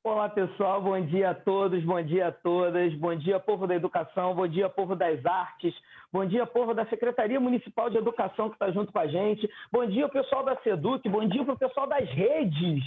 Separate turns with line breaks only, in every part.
Olá, pessoal. Bom dia a todos, bom dia a todas. Bom dia, povo da educação. Bom dia, povo das artes. Bom dia, povo da Secretaria Municipal de Educação que está junto com a gente. Bom dia, pessoal da SEDUC. Bom dia para o pessoal das redes.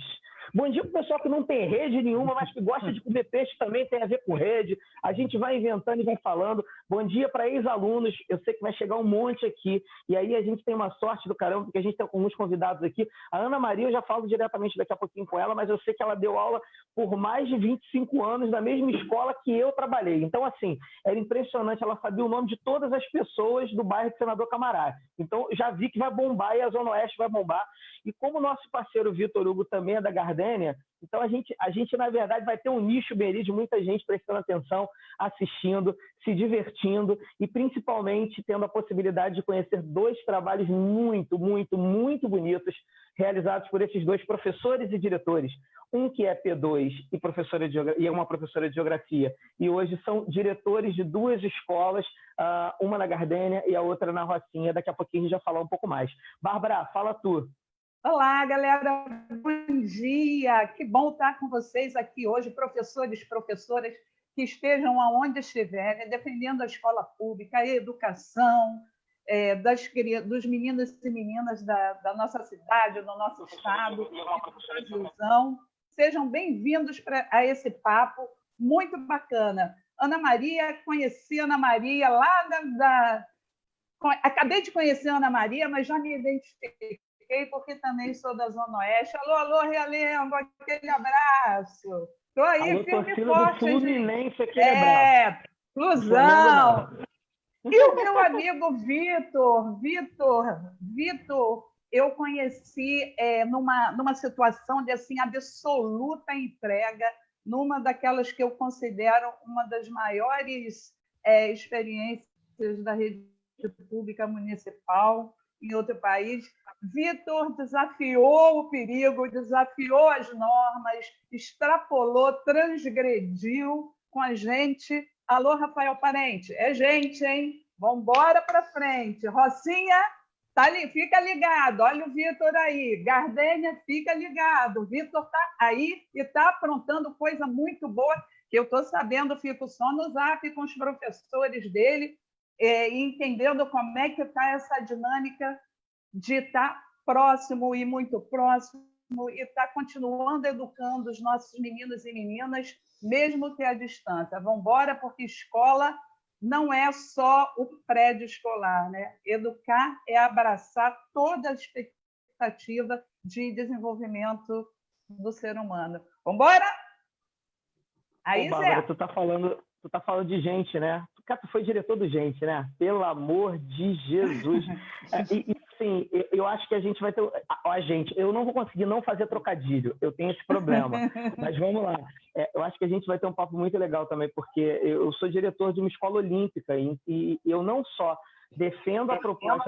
Bom dia para o pessoal que não tem rede nenhuma, mas que gosta de comer peixe também, tem a ver com rede. A gente vai inventando e vai falando. Bom dia para ex-alunos. Eu sei que vai chegar um monte aqui. E aí a gente tem uma sorte do caramba, porque a gente tem alguns convidados aqui. A Ana Maria, eu já falo diretamente daqui a pouquinho com ela, mas eu sei que ela deu aula por mais de 25 anos na mesma escola que eu trabalhei. Então, assim, era impressionante. Ela sabia o nome de todas as pessoas do bairro de Senador Camará. Então, já vi que vai bombar e a Zona Oeste vai bombar. E como o nosso parceiro Vitor Hugo também é da Gardênia, então a gente, na verdade, vai ter um nicho bem de muita gente prestando atenção, assistindo, se divertindo e, principalmente, tendo a possibilidade de conhecer dois trabalhos muito, muito, muito bonitos realizados por esses dois professores e diretores. Um que é P2 e é uma professora de Geografia, e hoje são diretores de duas escolas, uma na Gardênia e a outra na Rocinha. Daqui a pouquinho a gente vai falar um pouco mais. Bárbara, fala tu.
Olá, galera, bom dia! Que bom estar com vocês aqui hoje, professores, professoras que estejam aonde estiverem, defendendo a escola pública, a educação, dos meninos e meninas da nossa cidade, do nosso estado, do Brasilzão. Sejam bem-vindos a esse papo muito bacana. Ana Maria, conheci a Ana Maria lá Acabei de conhecer a Ana Maria, mas já me identifiquei, porque também sou da Zona Oeste. Alô, alô, Realengo, aquele abraço. Estou aí,
alô,
firme e forte.
Fluminense, aquele abraço.
Flusão. E o meu amigo Vitor, eu conheci numa situação de assim, absoluta entrega, numa daquelas que eu considero uma das maiores experiências da rede pública municipal em outro país. Vitor desafiou o perigo, desafiou as normas, extrapolou, transgrediu com a gente. Alô, Rafael Parente, é gente, hein? Vamos embora para frente. Rocinha, tá ali, fica ligado, olha o Vitor aí. Gardênia, fica ligado. O Vitor está aí e está aprontando coisa muito boa, que eu estou sabendo, fico só no zap com os professores dele, entendendo como é que está essa dinâmica de estar próximo e muito próximo e estar continuando educando os nossos meninos e meninas, mesmo que à distância. Vamos embora, porque escola não é só o prédio escolar, né? Educar é abraçar toda a expectativa de desenvolvimento do ser humano. Vamos embora? Aí,
Bárbara,
Zé.
tu tá falando de gente, né? Tu foi diretor do Gente, né? Pelo amor de Jesus. Sim, eu acho que a gente vai ter... eu não vou conseguir não fazer trocadilho, eu tenho esse problema. Mas vamos lá. Eu acho que a gente vai ter um papo muito legal também, porque eu sou diretor de uma escola olímpica e eu não só defendo a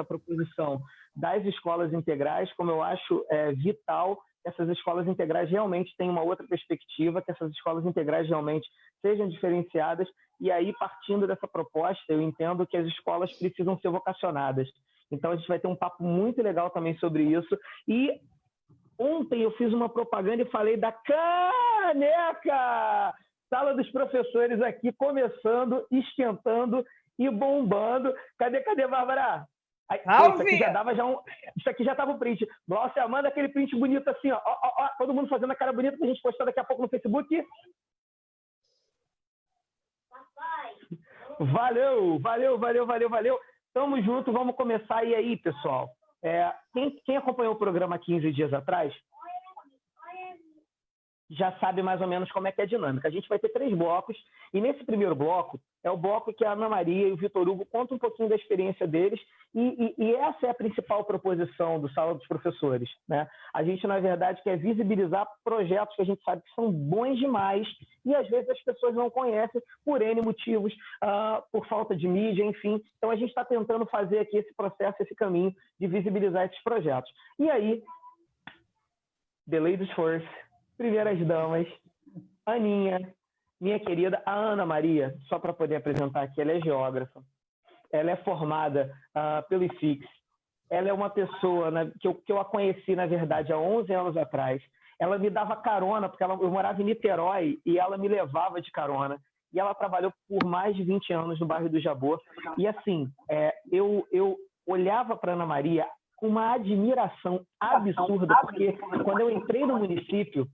proposição das escolas integrais, como eu acho vital que essas escolas integrais realmente tenham uma outra perspectiva, que essas escolas integrais realmente sejam diferenciadas. E aí, partindo dessa proposta, eu entendo que as escolas precisam ser vocacionadas. Então, a gente vai ter um papo muito legal também sobre isso. E ontem eu fiz uma propaganda e falei da caneca! Sala dos professores aqui, começando, esquentando e bombando. Cadê, Bárbara? Isso aqui já estava o print. Glaucia, manda aquele print bonito assim, ó. Todo mundo fazendo a cara bonita pra gente postar daqui a pouco no Facebook. Valeu. Tamo junto, vamos começar. E aí, pessoal? Quem acompanhou o programa 15 dias atrás já sabe mais ou menos como é que é a dinâmica. A gente vai ter 3 blocos, e nesse primeiro bloco é o bloco que a Ana Maria e o Vitor Hugo contam um pouquinho da experiência deles, e essa é a principal proposição do Sala dos Professores, né? A gente, na verdade, quer visibilizar projetos que a gente sabe que são bons demais, e às vezes as pessoas não conhecem por N motivos, por falta de mídia, enfim. Então a gente está tentando fazer aqui esse processo, esse caminho de visibilizar esses projetos. E aí, the ladies first, primeiras damas, Aninha, minha querida, a Ana Maria, só para poder apresentar aqui, ela é geógrafa, ela é formada pelo IFIX, ela é uma pessoa, né, que eu a conheci, na verdade, há 11 anos atrás. Ela me dava carona, porque eu morava em Niterói e ela me levava de carona. E ela trabalhou por mais de 20 anos no bairro do Jabor. E assim, eu olhava para Ana Maria com uma admiração absurda, porque quando eu entrei no município,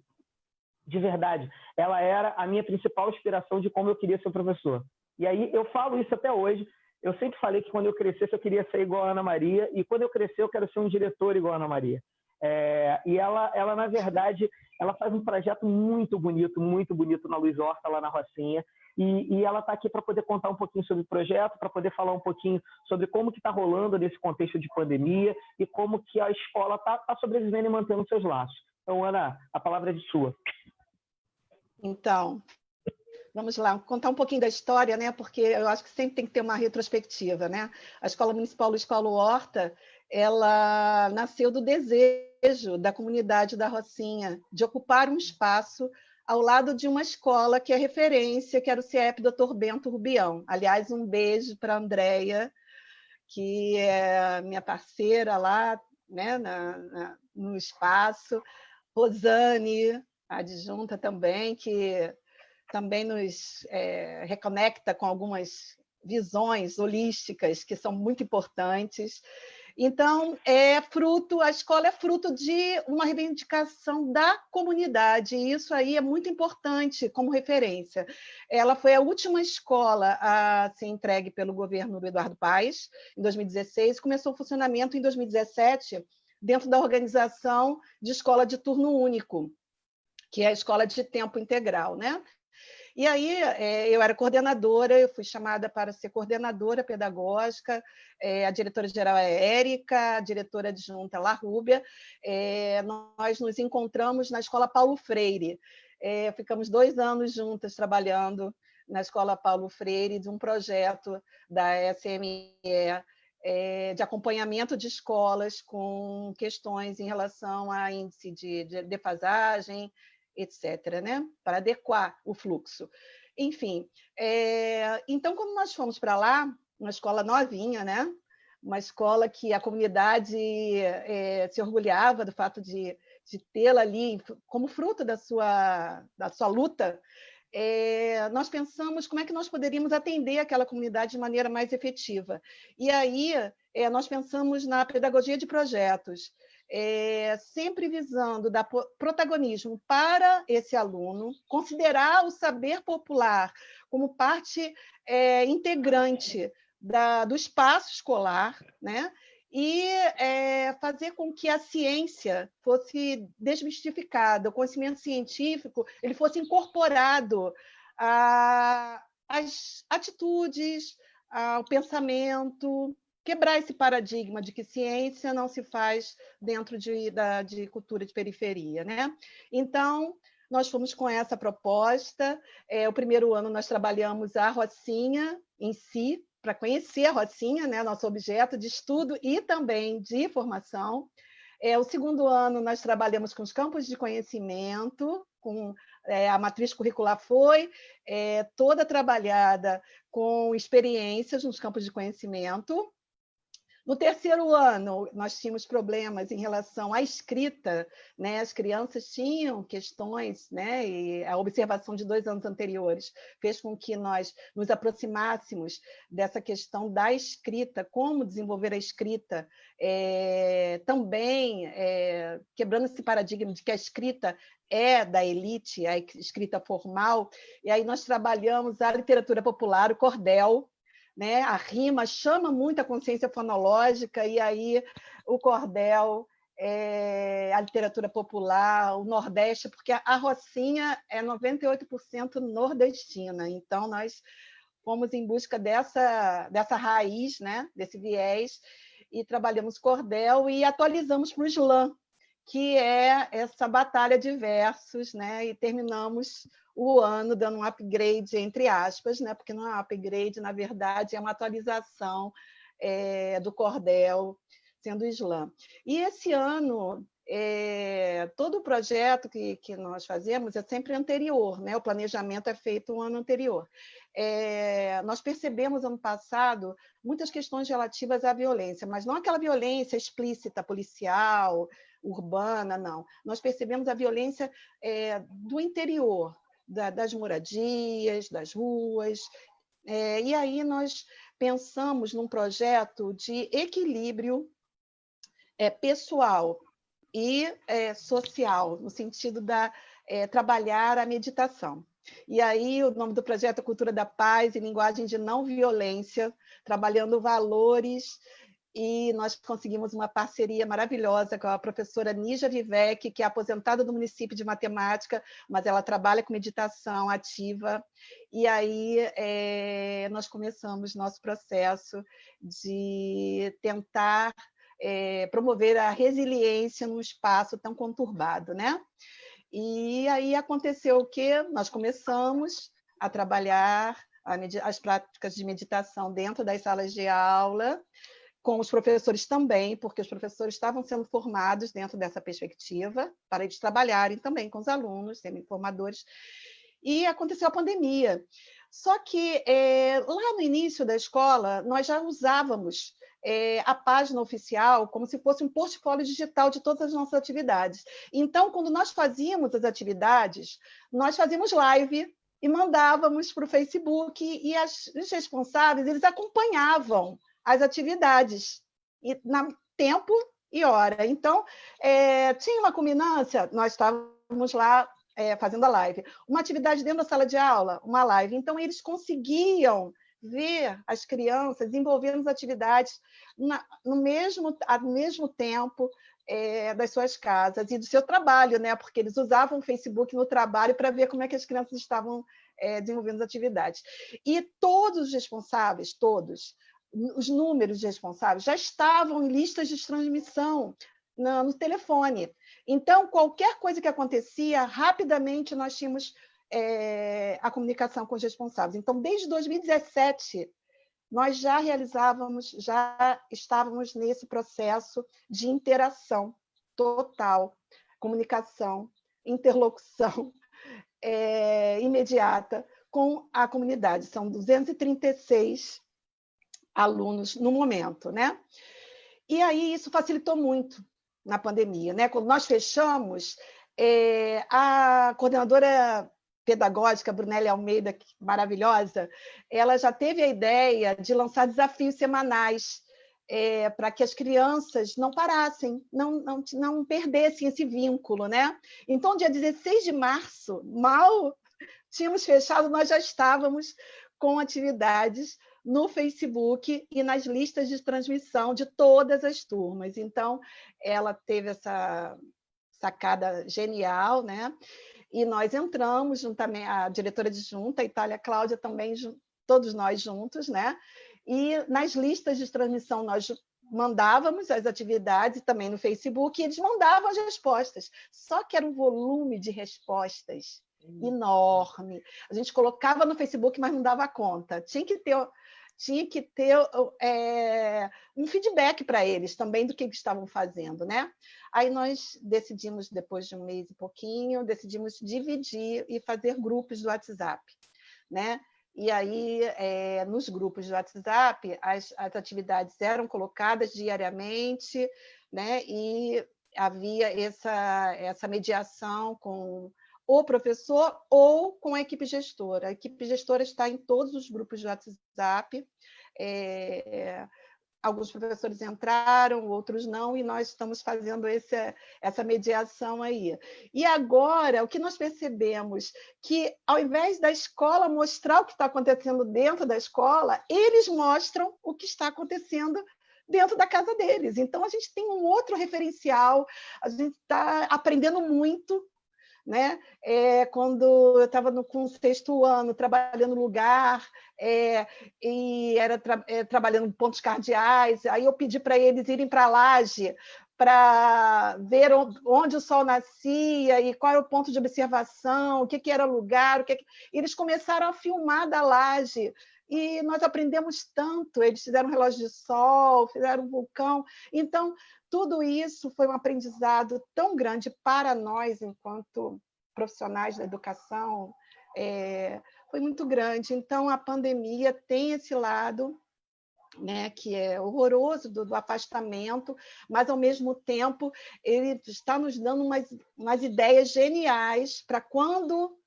de verdade, ela era a minha principal inspiração de como eu queria ser professor. E aí eu falo isso até hoje. Eu sempre falei que quando eu crescesse eu queria ser igual a Ana Maria, e quando eu crescer eu quero ser um diretor igual a Ana Maria. E ela, na verdade, ela faz um projeto muito bonito na Luiz Horta, lá na Rocinha, e ela está aqui para poder contar um pouquinho sobre o projeto, para poder falar um pouquinho sobre como que está rolando nesse contexto de pandemia e como que a escola está sobrevivendo e mantendo seus laços. Então, Ana, a palavra é sua.
Então, vamos lá, contar um pouquinho da história, né? Porque eu acho que sempre tem que ter uma retrospectiva, né? A Escola Municipal Luiz Paulo Horta, ela nasceu do desejo da comunidade da Rocinha de ocupar um espaço ao lado de uma escola que é referência, que era o CIEP Dr. Bento Rubião. Aliás, um beijo para a Andréia, que é minha parceira lá, né, no espaço. Rosane, adjunta também, que também nos reconecta com algumas visões holísticas que são muito importantes. Então, a escola é fruto de uma reivindicação da comunidade, e isso aí é muito importante como referência. Ela foi a última escola a ser entregue pelo governo do Eduardo Paes, em 2016, começou o funcionamento em 2017, dentro da organização de escola de turno único, que é a escola de tempo integral, né? E aí eu era coordenadora, eu fui chamada para ser coordenadora pedagógica, a diretora-geral é Érica, a diretora adjunta é La Rúbia. Nós nos encontramos na Escola Paulo Freire, ficamos 2 anos juntas trabalhando na Escola Paulo Freire, de um projeto da SME, de acompanhamento de escolas com questões em relação a índice de defasagem, etc., né? Para adequar o fluxo. Enfim, então, quando nós fomos para lá, uma escola novinha, né? Uma escola que a comunidade se orgulhava do fato de tê-la ali como fruto da sua luta, nós pensamos como é que nós poderíamos atender aquela comunidade de maneira mais efetiva. E aí nós pensamos na pedagogia de projetos, sempre visando dar protagonismo para esse aluno, considerar o saber popular como parte integrante do espaço escolar, né? E fazer com que a ciência fosse desmistificada, o conhecimento científico ele fosse incorporado às atitudes, ao pensamento, quebrar esse paradigma de que ciência não se faz dentro de cultura de periferia, né? Então, nós fomos com essa proposta. O primeiro ano nós trabalhamos a Rocinha em si, para conhecer a Rocinha, né, nosso objeto de estudo e também de formação. O segundo ano nós trabalhamos com os campos de conhecimento, com a matriz curricular foi toda trabalhada com experiências nos campos de conhecimento. No terceiro ano, nós tínhamos problemas em relação à escrita, né? As crianças tinham questões, né? E a observação de 2 anos anteriores fez com que nós nos aproximássemos dessa questão da escrita, como desenvolver a escrita, também quebrando esse paradigma de que a escrita é da elite, a escrita formal, e aí nós trabalhamos a literatura popular, o cordel, né? A rima chama muito a consciência fonológica, e aí o cordel, a literatura popular, o Nordeste, porque a Rocinha é 98% nordestina, então nós fomos em busca dessa raiz, né? Desse viés, e trabalhamos cordel e atualizamos para o slam, que é essa batalha de versos, né? E terminamos o ano dando um upgrade, entre aspas, né? Porque não é um upgrade, na verdade, é uma atualização do cordel, sendo slam. E esse ano todo o projeto que nós fazemos é sempre anterior, né? O planejamento é feito um ano anterior. Nós percebemos, ano passado, muitas questões relativas à violência, mas não aquela violência explícita, policial, urbana, não. Nós percebemos a violência do interior, das moradias, das ruas. E aí nós pensamos num projeto de equilíbrio pessoal e social, no sentido da trabalhar a meditação. E aí o nome do projeto é Cultura da Paz e Linguagem de Não Violência, trabalhando valores, e nós conseguimos uma parceria maravilhosa com a professora Nígia Vivek, que é aposentada do município de matemática, mas ela trabalha com meditação ativa, e aí nós começamos nosso processo de tentar promover a resiliência num espaço tão conturbado, né? E aí aconteceu o quê? Nós começamos a trabalhar as práticas de meditação dentro das salas de aula, com os professores também, porque os professores estavam sendo formados dentro dessa perspectiva, para eles trabalharem também com os alunos, serem formadores. E aconteceu a pandemia. Só que lá no início da escola, nós já usávamos a página oficial como se fosse um portfólio digital de todas as nossas atividades. Então, quando nós fazíamos as atividades, nós fazíamos live e mandávamos para o Facebook, e os responsáveis eles acompanhavam as atividades, tempo e hora. Então, tinha uma culminância, nós estávamos lá fazendo a live. Uma atividade dentro da sala de aula, uma live. Então, eles conseguiam ver as crianças envolvendo as atividades ao mesmo tempo das suas casas e do seu trabalho, né? Porque eles usavam o Facebook no trabalho para ver como é que as crianças estavam desenvolvendo as atividades. E todos os responsáveis, todos, os números de responsáveis já estavam em listas de transmissão no telefone. Então, qualquer coisa que acontecia, rapidamente nós tínhamos a comunicação com os responsáveis. Então, desde 2017, nós já estávamos nesse processo de interação total, comunicação, interlocução imediata com a comunidade. São 236 alunos no momento, né? E aí isso facilitou muito na pandemia, né? Quando nós fechamos, a coordenadora pedagógica, Brunelli Almeida, maravilhosa, ela já teve a ideia de lançar desafios semanais para que as crianças não parassem, não perdessem esse vínculo, né? Então, dia 16 de março, mal tínhamos fechado, nós já estávamos com atividades no Facebook e nas listas de transmissão de todas as turmas. Então, ela teve essa sacada genial, né? E nós entramos, juntamente, a diretora adjunta, a Itália Cláudia, também, todos nós juntos, né? E nas listas de transmissão nós mandávamos as atividades também no Facebook, e eles mandavam as respostas. Só que era um volume de respostas enorme. A gente colocava no Facebook, mas não dava conta. Tinha que ter um feedback para eles também do que eles estavam fazendo, né? Aí nós decidimos, depois de um mês e pouquinho, decidimos dividir e fazer grupos do WhatsApp, né? E aí, nos grupos do WhatsApp, as atividades eram colocadas diariamente, né? E havia essa mediação com o professor ou com a equipe gestora. A equipe gestora está em todos os grupos do WhatsApp. Alguns professores entraram, outros não, e nós estamos fazendo essa mediação aí. E agora, o que nós percebemos? Que, ao invés da escola mostrar o que está acontecendo dentro da escola, eles mostram o que está acontecendo dentro da casa deles. Então, a gente tem um outro referencial, a gente está aprendendo muito, né? Quando eu estava com o 6º ano, trabalhando no lugar, e era trabalhando em pontos cardeais, aí eu pedi para eles irem para a laje para ver onde o sol nascia e qual era o ponto de observação, o que era o lugar, eles começaram a filmar da laje e nós aprendemos tanto. Eles fizeram um relógio de sol, fizeram um vulcão. Então, tudo isso foi um aprendizado tão grande para nós, enquanto profissionais da educação, foi muito grande. Então, a pandemia tem esse lado, né, que é horroroso do afastamento, mas, ao mesmo tempo, ele está nos dando umas ideias geniais para quando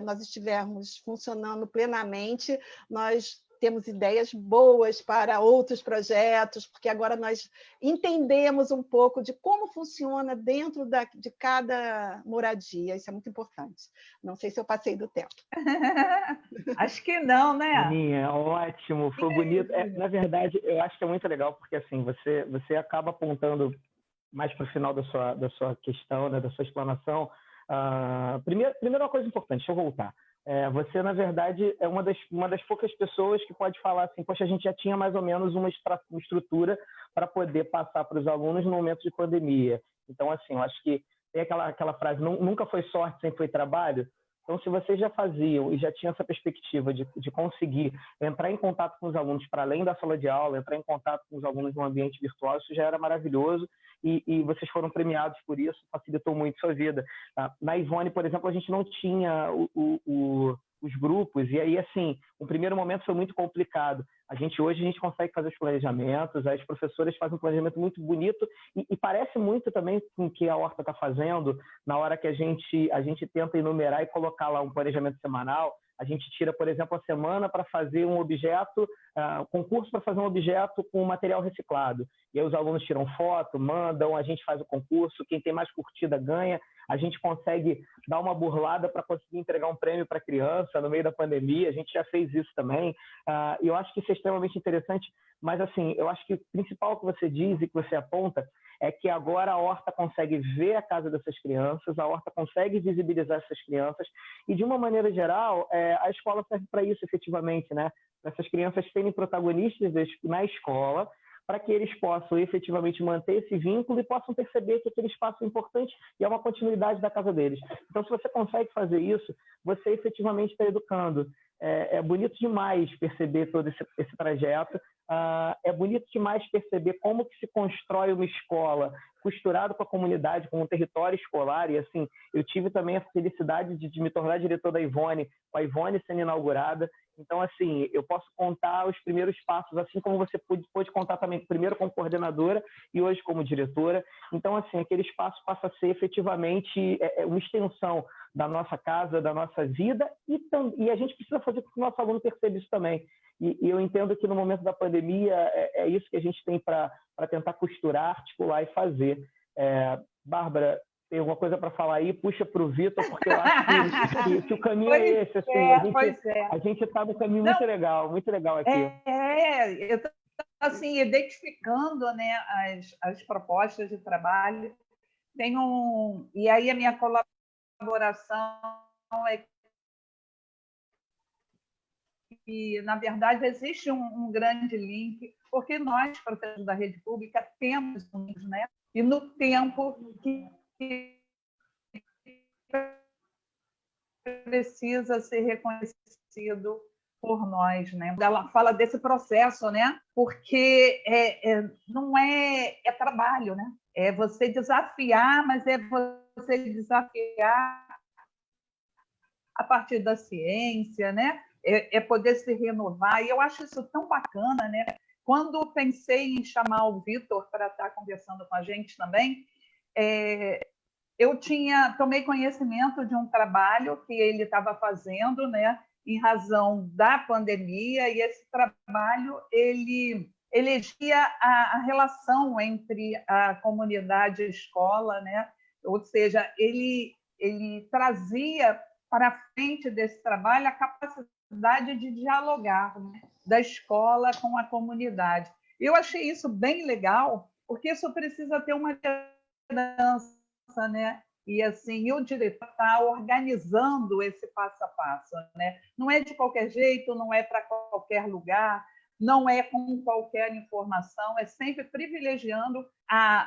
nós estivermos funcionando plenamente, nós temos ideias boas para outros projetos, porque agora nós entendemos um pouco de como funciona dentro de cada moradia. Isso é muito importante. Não sei se eu passei do tempo.
Acho que não, né?
Aninha, ótimo, foi bonito. Na verdade, eu acho que é muito legal, porque assim, você acaba apontando mais para o final da sua questão, né, da sua explanação. Primeiro, uma coisa importante, deixa eu voltar. Você, na verdade, é uma das poucas pessoas que pode falar assim, poxa, a gente já tinha mais ou menos uma estrutura para poder passar para os alunos no momento de pandemia. Então, assim, eu acho que tem aquela frase, nunca foi sorte, sempre foi trabalho. Então, se vocês já faziam e já tinham essa perspectiva de conseguir entrar em contato com os alunos para além da sala de aula, entrar em contato com os alunos no ambiente virtual, isso já era maravilhoso e vocês foram premiados por isso, facilitou muito a sua vida. Na Ivone, por exemplo, a gente não tinha os grupos, e aí, assim, o primeiro momento foi muito complicado. Hoje a gente consegue fazer os planejamentos, as professoras fazem um planejamento muito bonito e parece muito também com o que a Horta está fazendo na hora que a gente tenta enumerar e colocar lá um planejamento semanal. A gente tira, por exemplo, a semana para fazer um objeto, concurso para fazer um objeto com material reciclado. E aí os alunos tiram foto, mandam, a gente faz o concurso, quem tem mais curtida ganha. A gente consegue dar uma burlada para conseguir entregar um prêmio para a criança no meio da pandemia. A gente já fez isso também. E eu acho que isso é extremamente interessante. Mas, assim, eu acho que o principal que você diz e que você aponta é que agora a Horta consegue ver a casa dessas crianças, a Horta consegue visibilizar essas crianças e, de uma maneira geral, a escola serve para isso, efetivamente, né? Para essas crianças serem protagonistas na escola, para que eles possam efetivamente manter esse vínculo e possam perceber que aquele espaço é importante e é uma continuidade da casa deles. Então, se você consegue fazer isso, você efetivamente está educando. É bonito demais perceber todo esse trajeto, é bonito demais perceber como que se constrói uma escola costurado com a comunidade, com um território escolar, e assim, eu tive também a felicidade de me tornar diretor da Ivone, com a Ivone sendo inaugurada. Então, assim, eu posso contar os primeiros passos, assim como você pôde contar também, primeiro como coordenadora e hoje como diretora. Então, assim, aquele espaço passa a ser efetivamente uma extensão da nossa casa, da nossa vida, e a gente precisa fazer com que o nosso aluno perceba isso também. E eu entendo que no momento da pandemia é isso que a gente tem para tentar costurar, articular e fazer. Bárbara, tem alguma coisa para falar aí? Puxa para o Vitor, porque eu acho que o caminho é esse. Assim, a gente está no caminho muito legal aqui.
Eu estou assim, identificando, né, as propostas de trabalho. E aí a minha colaboração é que, na verdade, existe um grande link, porque nós, professores da rede pública, temos, né, e no tempo que precisa ser reconhecido por nós, né? Ela fala desse processo, né? Porque não é trabalho, né? É você desafiar, mas é você desafiar a partir da ciência, né? É poder se renovar. E eu acho isso tão bacana, né? Quando pensei em chamar o Vitor para estar conversando com a gente também, eu tomei conhecimento de um trabalho que ele estava fazendo, né, em razão da pandemia, e esse trabalho ele elegia a relação entre a comunidade e a escola, né? Ou seja, ele trazia para frente desse trabalho a capacidade de dialogar, né, da escola com a comunidade. Eu achei isso bem legal, porque isso precisa ter uma liderança, né? E assim, o diretor está organizando esse passo a passo, né? Não é de qualquer jeito, não é para qualquer lugar, não é com qualquer informação, é sempre privilegiando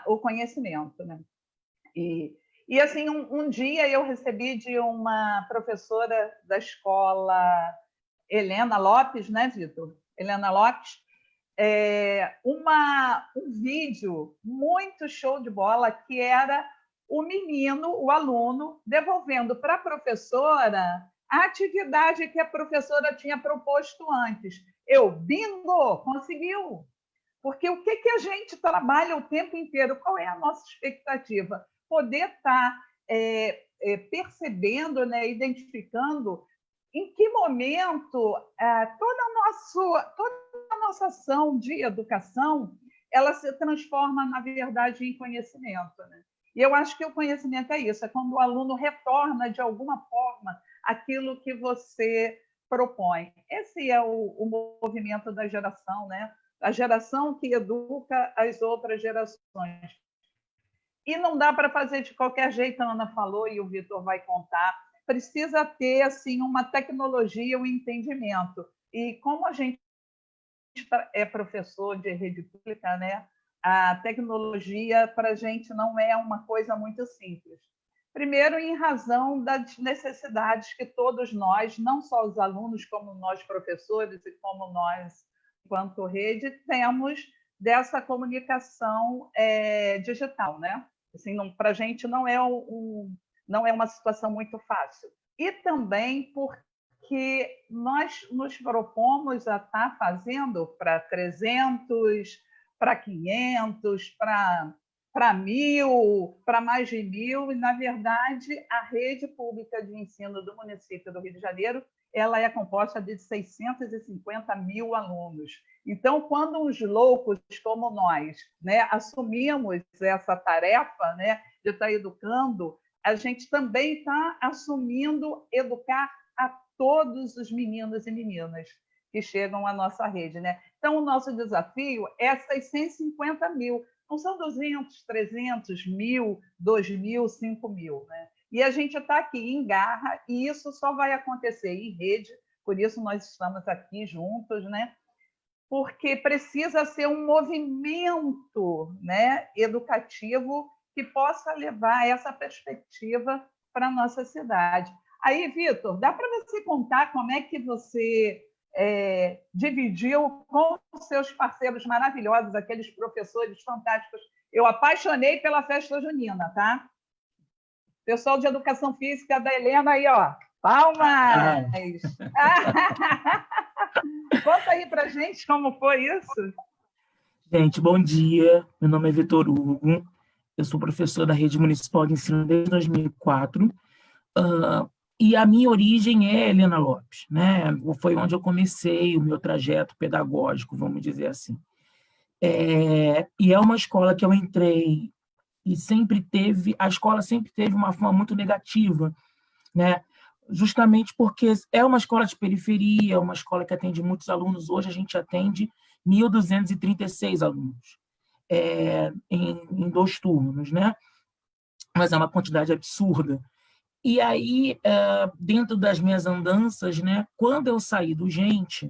o conhecimento, né? E assim, um dia eu recebi de uma professora da escola Helena Lopes, né, Vitor? Helena Lopes, um vídeo muito show de bola, que era o menino, o aluno, devolvendo para a professora a atividade que a professora tinha proposto antes. Bingo, conseguiu! Porque o que a gente trabalha o tempo inteiro? Qual é a nossa expectativa? Poder estar percebendo, né, identificando em que momento toda a nossa ação de educação ela se transforma, na verdade, em conhecimento. Né? E eu acho que o conhecimento é isso, é quando o aluno retorna, de alguma forma, aquilo que você propõe. Esse é o movimento da geração, né? A geração que educa as outras gerações. E não dá para fazer de qualquer jeito, a Ana falou, e o Vitor vai contar. Precisa ter assim, uma tecnologia, um entendimento. E como a gente é professor de rede pública, né? A tecnologia para a gente não é uma coisa muito simples. Primeiro, em razão das necessidades que todos nós, não só os alunos, como nós professores e como nós, enquanto rede, temos dessa comunicação digital, né? Assim, para a gente não é uma situação muito fácil. E também porque nós nos propomos a estar fazendo para 300, para 500, para 1.000, para mais de 1.000, e, na verdade, a rede pública de ensino do município do Rio de Janeiro ela é composta de 650 mil alunos. Então, quando uns loucos como nós, né, assumimos essa tarefa, né, de estar educando, a gente também está assumindo educar a todos os meninos e meninas que chegam à nossa rede. Né? Então, o nosso desafio é 650 mil. Não são 200, 300, 1.000, 2.000, 5.000. Né? E a gente está aqui em garra, e isso só vai acontecer em rede, por isso nós estamos aqui juntos, né? Porque precisa ser um movimento, né, educativo que possa levar essa perspectiva para a nossa cidade. Aí, Vitor, dá para você contar como é que você dividiu com os seus parceiros maravilhosos, aqueles professores fantásticos. Eu apaixonei pela festa junina, tá? Pessoal de educação física da Helena aí, ó. Palmas! Conta aí pra gente como foi isso.
Gente, bom dia. Meu nome é Vitor Hugo. Eu sou professor da Rede Municipal de Ensino desde 2004. E a minha origem é Helena Lopes, né? Foi onde eu comecei o meu trajeto pedagógico, vamos dizer assim. E é uma escola que eu entrei e a escola sempre teve uma fama muito negativa, né? Justamente porque é uma escola de periferia, é uma escola que atende muitos alunos. Hoje a gente atende 1.236 alunos em 2 turnos, né? Mas é uma quantidade absurda. E aí, dentro das minhas andanças, né, quando eu saí do Gente,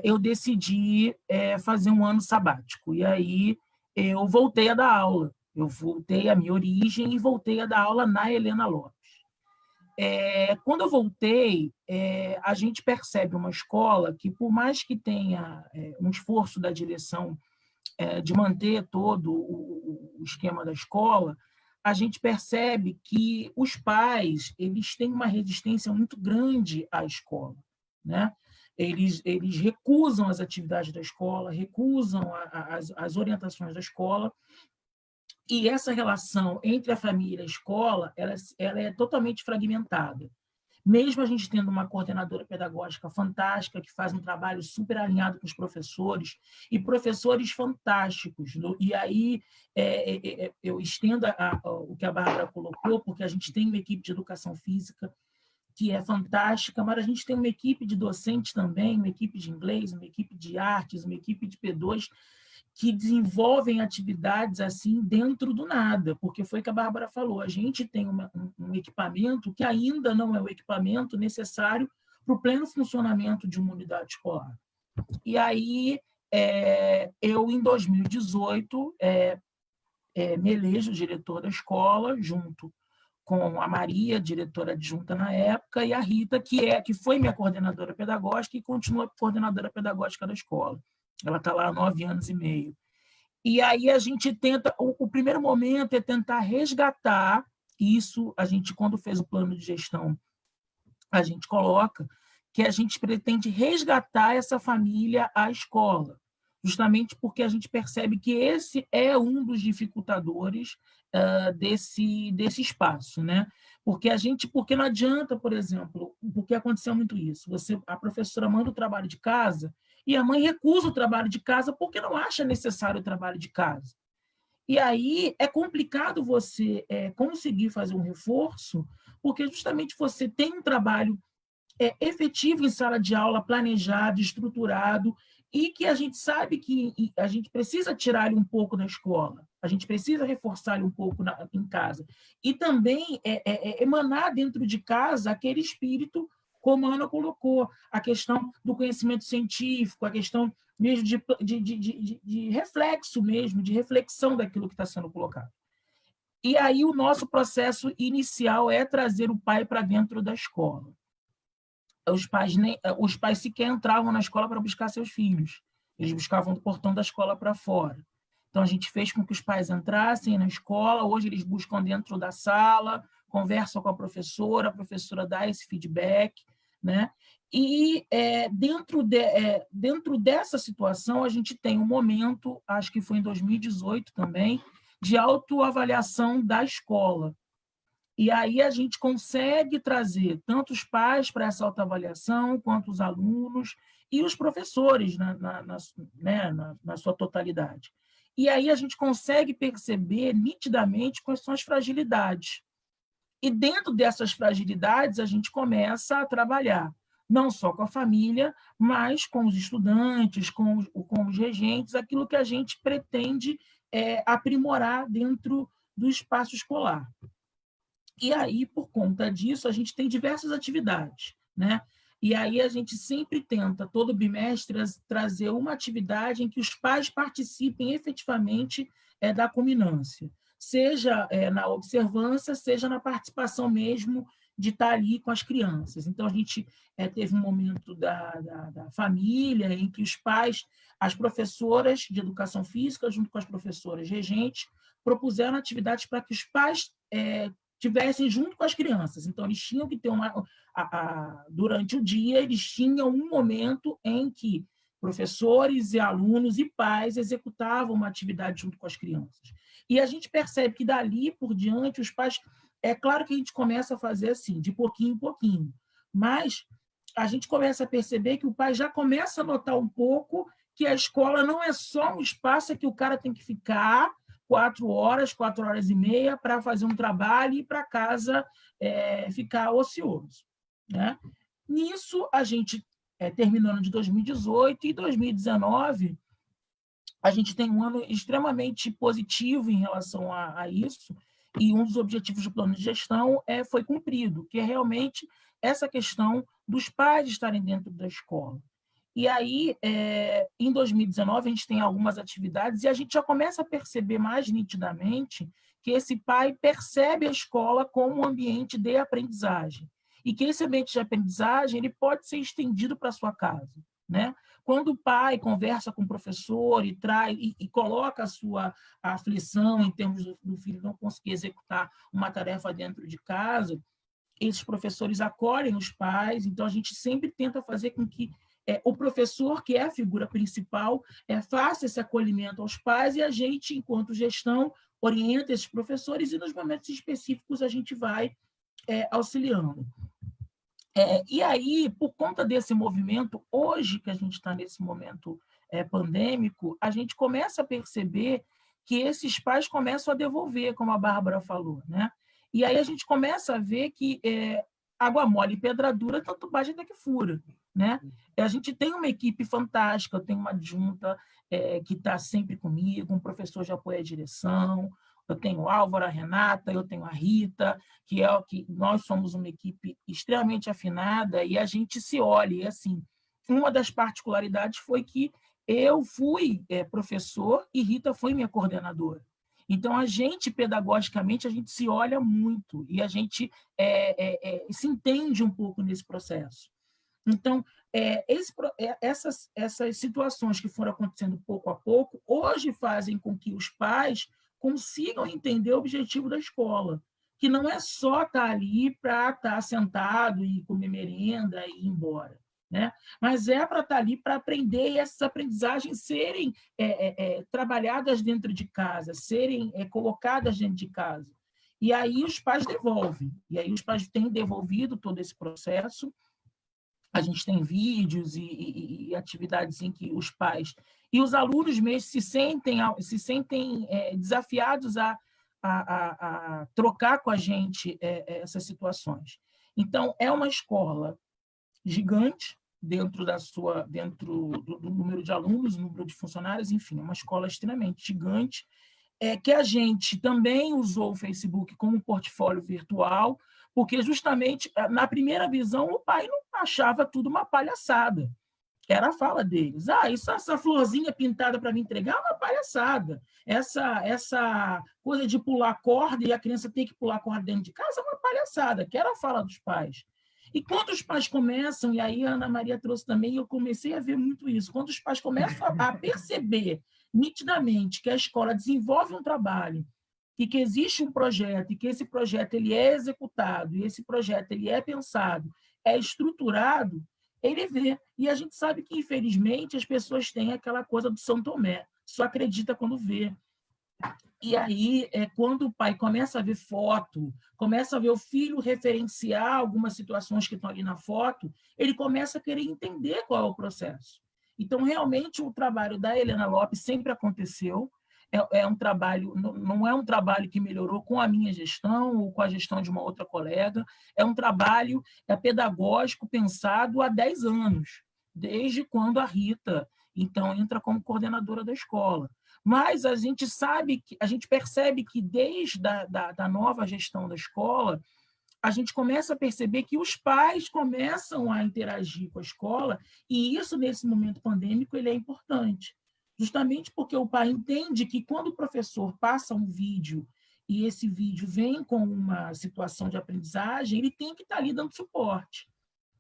eu decidi fazer um ano sabático. E aí eu voltei a dar aula. Eu voltei à minha origem e voltei a dar aula na Helena Lopes. Quando eu voltei, a gente percebe uma escola que, por mais que tenha um esforço da direção de manter todo o esquema da escola, a gente percebe que os pais eles têm uma resistência muito grande à escola, né? Eles recusam as atividades da escola, recusam as orientações da escola, e essa relação entre a família e a escola ela é totalmente fragmentada. Mesmo a gente tendo uma coordenadora pedagógica fantástica, que faz um trabalho super alinhado com os professores, e professores fantásticos. E aí eu estendo o que a Bárbara colocou, porque a gente tem uma equipe de educação física que é fantástica, mas a gente tem uma equipe de docentes também, uma equipe de inglês, uma equipe de artes, uma equipe de P2, que desenvolvem atividades assim dentro do nada, porque foi o que a Bárbara falou, a gente tem um equipamento que ainda não é o equipamento necessário para o pleno funcionamento de uma unidade escolar. E aí, eu, em 2018, me elejo diretor da escola, junto com a Maria, diretora adjunta na época, e a Rita, que foi minha coordenadora pedagógica e continua coordenadora pedagógica da escola. Ela está lá há 9 anos e meio. E aí a gente tenta, o primeiro momento é tentar resgatar isso, a gente, quando fez o plano de gestão, a gente coloca que a gente pretende resgatar essa família à escola, justamente porque a gente percebe que esse é um dos dificultadores desse espaço, né? Porque não adianta, por exemplo, porque aconteceu muito isso, a professora manda o trabalho de casa e a mãe recusa o trabalho de casa porque não acha necessário o trabalho de casa. E aí é complicado você conseguir fazer um reforço, porque justamente você tem um trabalho efetivo em sala de aula, planejado, estruturado, e que a gente sabe que a gente precisa tirar ele um pouco da escola, a gente precisa reforçar ele um pouco em casa. E também emanar dentro de casa aquele espírito, como a Ana colocou, a questão do conhecimento científico, a questão mesmo de reflexo mesmo, de reflexão daquilo que está sendo colocado. E aí o nosso processo inicial é trazer o pai para dentro da escola. Os pais sequer entravam na escola para buscar seus filhos. Eles buscavam do portão da escola para fora. Então, a gente fez com que os pais entrassem na escola. Hoje, eles buscam dentro da sala, conversam com a professora dá esse feedback, né? E dentro dessa situação, a gente tem um momento, acho que foi em 2018 também, de autoavaliação da escola. E aí a gente consegue trazer tanto os pais para essa autoavaliação, quanto os alunos e os professores na sua totalidade. E aí a gente consegue perceber nitidamente quais são as fragilidades. E dentro dessas fragilidades, a gente começa a trabalhar, não só com a família, mas com os estudantes, com os regentes, aquilo que a gente pretende aprimorar dentro do espaço escolar. E aí, por conta disso, a gente tem diversas atividades, né? E aí a gente sempre tenta, todo bimestre, trazer uma atividade em que os pais participem efetivamente da culminância, seja na observância, seja na participação mesmo de estar ali com as crianças. Então, a gente teve um momento da família em que os pais, as professoras de educação física, junto com as professoras regentes, propuseram atividades para que os pais tivessem junto com as crianças. Então, eles tinham que ter durante o dia, eles tinham um momento em que professores e alunos e pais executavam uma atividade junto com as crianças. E a gente percebe que dali por diante, os pais... É claro que a gente começa a fazer assim, de pouquinho em pouquinho, mas a gente começa a perceber que o pai já começa a notar um pouco que a escola não é só um espaço que o cara tem que ficar 4 horas e meia para fazer um trabalho e ir para casa ficar ocioso, né? Nisso, a gente, terminando de 2018 e 2019, a gente tem um ano extremamente positivo em relação a isso, e um dos objetivos do plano de gestão foi cumprido, que é realmente essa questão dos pais estarem dentro da escola. E aí, em 2019, a gente tem algumas atividades e a gente já começa a perceber mais nitidamente que esse pai percebe a escola como um ambiente de aprendizagem e que esse ambiente de aprendizagem ele pode ser estendido para a sua casa, né? Quando o pai conversa com o professor e traz e coloca a sua aflição em termos do filho não conseguir executar uma tarefa dentro de casa, esses professores acolhem os pais, então a gente sempre tenta fazer com que o professor, que é a figura principal, faça esse acolhimento aos pais e a gente, enquanto gestão, orienta esses professores e nos momentos específicos a gente vai auxiliando. E aí, por conta desse movimento, hoje que a gente está nesse momento pandêmico, a gente começa a perceber que esses pais começam a devolver, como a Bárbara falou, né? E aí a gente começa a ver que água mole e pedra dura, tanto bate até que fura, né? A gente tem uma equipe fantástica, eu tenho uma adjunta que está sempre comigo, um professor de apoio à direção, eu tenho o Álvaro, a Renata, eu tenho a Rita, que nós somos uma equipe extremamente afinada e a gente se olha. E, assim, uma das particularidades foi que eu fui professor e Rita foi minha coordenadora. Então, a gente, pedagogicamente, a gente se olha muito e a gente se entende um pouco nesse processo. Então, essas situações que foram acontecendo pouco a pouco, hoje fazem com que os pais consigam entender o objetivo da escola, que não é só estar ali para estar sentado e comer merenda e ir embora, né? Mas é para estar ali para aprender e essas aprendizagens serem trabalhadas dentro de casa, serem colocadas dentro de casa. E aí os pais devolvem, e aí os pais têm devolvido todo esse processo. A gente tem vídeos e atividades em que os pais e os alunos mesmo se sentem desafiados a trocar com a gente essas situações. Então, é uma escola gigante dentro do número de alunos, número de funcionários, enfim, é uma escola extremamente gigante, que a gente também usou o Facebook como portfólio virtual, porque justamente na primeira visão o pai não achava tudo uma palhaçada. Era a fala deles. Essa florzinha pintada para me entregar é uma palhaçada. Essa coisa de pular corda e a criança tem que pular corda dentro de casa é uma palhaçada, que era a fala dos pais. E quando os pais começam, e aí a Ana Maria trouxe também, eu comecei a ver muito isso, quando os pais começam a perceber nitidamente que a escola desenvolve um trabalho, e que existe um projeto, e que esse projeto ele é executado, e esse projeto ele é pensado, é estruturado, ele vê. E a gente sabe que, infelizmente, as pessoas têm aquela coisa do São Tomé, só acredita quando vê. E aí, quando o pai começa a ver foto, começa a ver o filho referenciar algumas situações que estão ali na foto, ele começa a querer entender qual é o processo. Então, realmente, o trabalho da Helena Lopes sempre aconteceu, é um trabalho, não é um trabalho que melhorou com a minha gestão ou com a gestão de uma outra colega, é um trabalho pedagógico pensado há 10 anos, desde quando a Rita, então, entra como coordenadora da escola. Mas a gente percebe que desde da nova gestão da escola, a gente começa a perceber que os pais começam a interagir com a escola, e isso, nesse momento pandêmico, ele é importante. Justamente porque o pai entende que quando o professor passa um vídeo e esse vídeo vem com uma situação de aprendizagem, ele tem que estar ali dando suporte.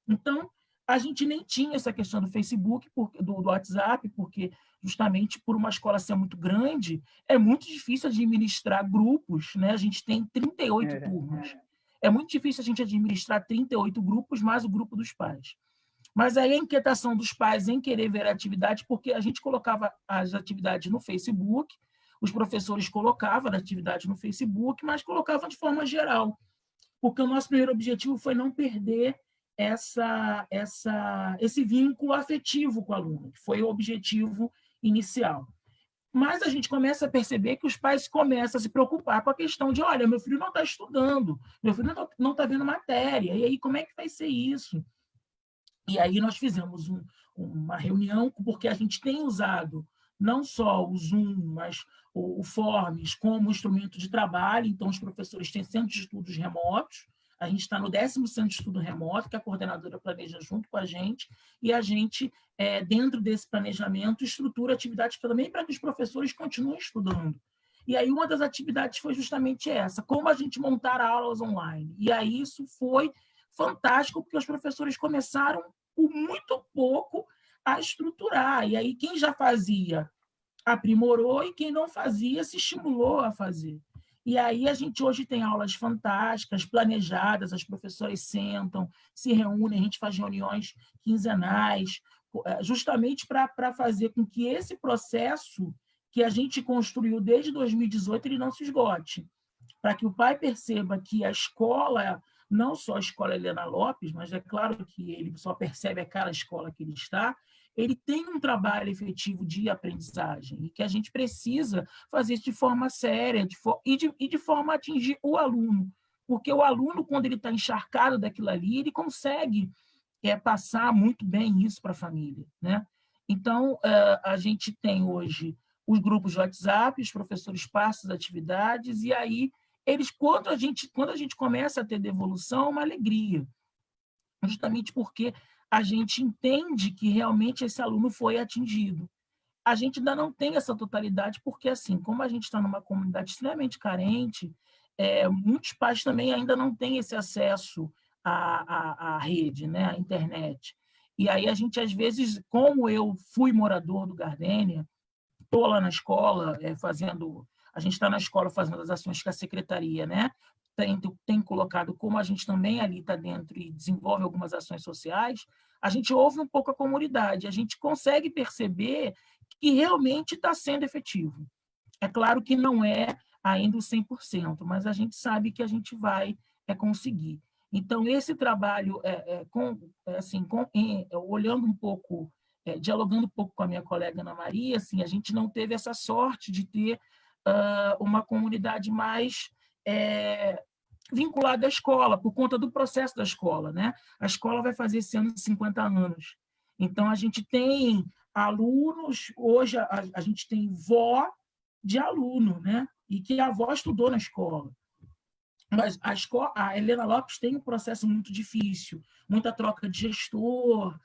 Então, a gente nem tinha essa questão do Facebook, do WhatsApp, porque justamente por uma escola ser muito grande, é muito difícil administrar grupos, né? A gente tem 38 turmas. É muito difícil a gente administrar 38 grupos, mais o grupo dos pais. Mas aí a inquietação dos pais em querer ver a atividade, porque a gente colocava as atividades no Facebook, os professores colocavam a atividade no Facebook, mas colocavam de forma geral, porque o nosso primeiro objetivo foi não perder esse vínculo afetivo com o aluno, que foi o objetivo inicial. Mas a gente começa a perceber que os pais começam a se preocupar com a questão de, olha, meu filho não está estudando, meu filho não está vendo matéria, e aí como é que vai ser isso? E aí nós fizemos uma reunião, porque a gente tem usado não só o Zoom, mas o Forms como instrumento de trabalho, então os professores têm centros de estudos remotos, a gente está no 10º centro de estudo remoto, que a coordenadora planeja junto com a gente, e a gente, dentro desse planejamento, estrutura atividades também para que os professores continuem estudando. E aí uma das atividades foi justamente essa, como a gente montar aulas online. E aí isso foi fantástico, porque os professores começaram, por muito pouco, a estruturar. E aí quem já fazia aprimorou e quem não fazia se estimulou a fazer. E aí a gente hoje tem aulas fantásticas, planejadas, as professoras sentam, se reúnem, a gente faz reuniões quinzenais, justamente para fazer com que esse processo que a gente construiu desde 2018 ele não se esgote, para que o pai perceba que a escola, não só a escola Helena Lopes, mas é claro que ele só percebe aquela escola que ele está, ele tem um trabalho efetivo de aprendizagem e que a gente precisa fazer isso de forma séria e de forma a atingir o aluno, porque o aluno, quando ele está encharcado daquilo ali, ele consegue passar muito bem isso para a família, né? Então, a gente tem hoje os grupos de WhatsApp, os professores passam as atividades, e aí, quando a gente começa a ter devolução, é uma alegria, justamente porque a gente entende que realmente esse aluno foi atingido. a gente ainda não tem essa totalidade, porque, assim, como a gente está numa comunidade extremamente carente, muitos pais também ainda não têm esse acesso à rede, né, à internet. E aí a gente, às vezes, como eu fui morador do Gardênia, estou lá na escola fazendo... A gente está na escola fazendo as ações que a secretaria, né, tem colocado, como a gente também ali está dentro e desenvolve algumas ações sociais, a gente ouve um pouco a comunidade, a gente consegue perceber que realmente está sendo efetivo. É claro que não é ainda o 100%, mas a gente sabe que a gente vai conseguir. Então, esse trabalho, olhando um pouco, dialogando um pouco com a minha colega Ana Maria, assim, a gente não teve essa sorte de ter uma comunidade mais vinculada à escola, por conta do processo da escola, né? A escola vai fazer esse ano 50 anos. Então, a gente tem alunos, hoje a gente tem vó de aluno, né? E que a avó estudou na escola. Mas a Helena Lopes tem um processo muito difícil, muita troca de gestor,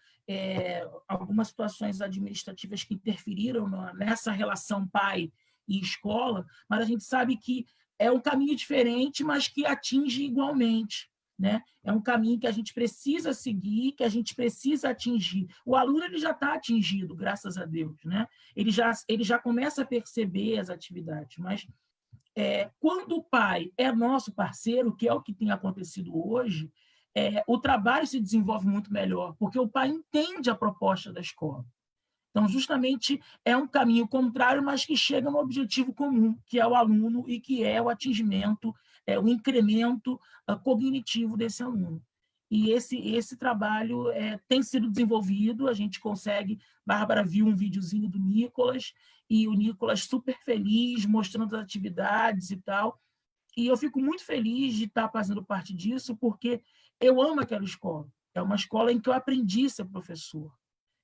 algumas situações administrativas que interferiram nessa relação pai e escola, mas a gente sabe que é um caminho diferente, mas que atinge igualmente. Né? É um caminho que a gente precisa seguir, que a gente precisa atingir. O aluno ele já está atingido, graças a Deus. Né? Ele já começa a perceber as atividades, mas quando o pai é nosso parceiro, que é o que tem acontecido hoje, o trabalho se desenvolve muito melhor, porque o pai entende a proposta da escola. Então, justamente, é um caminho contrário, mas que chega no objetivo comum, que é o aluno e que é o atingimento, o incremento cognitivo desse aluno. E esse trabalho tem sido desenvolvido, a gente consegue... Bárbara viu um videozinho do Nicolas, e o Nicolas super feliz, mostrando as atividades e tal. E eu fico muito feliz de estar fazendo parte disso, porque eu amo aquela escola. É uma escola em que eu aprendi a ser professor.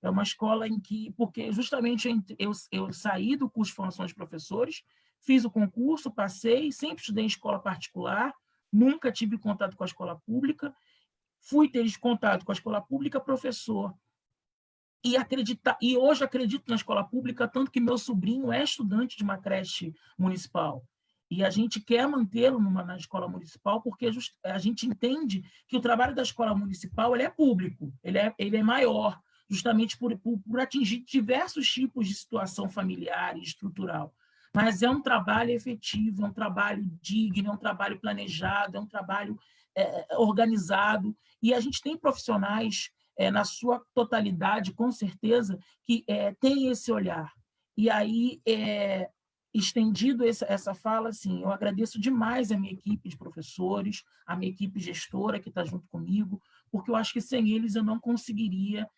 É uma escola em que... Porque justamente eu saí do curso de formação de professores, fiz o concurso, passei, sempre estudei em escola particular, nunca tive contato com a escola pública, fui ter contato com a escola pública, professor. E hoje acredito na escola pública, tanto que meu sobrinho é estudante de uma creche municipal. E a gente quer mantê-lo na escola municipal, porque a gente entende que o trabalho da escola municipal ele é público, ele é maior, justamente por atingir diversos tipos de situação familiar e estrutural. Mas é um trabalho efetivo, é um trabalho digno, é um trabalho planejado, é um trabalho organizado. E a gente tem profissionais na sua totalidade, com certeza, que tem esse olhar. E aí, estendido essa fala, assim, eu agradeço demais a minha equipe de professores, a minha equipe gestora que está junto comigo, porque eu acho que sem eles eu não conseguiria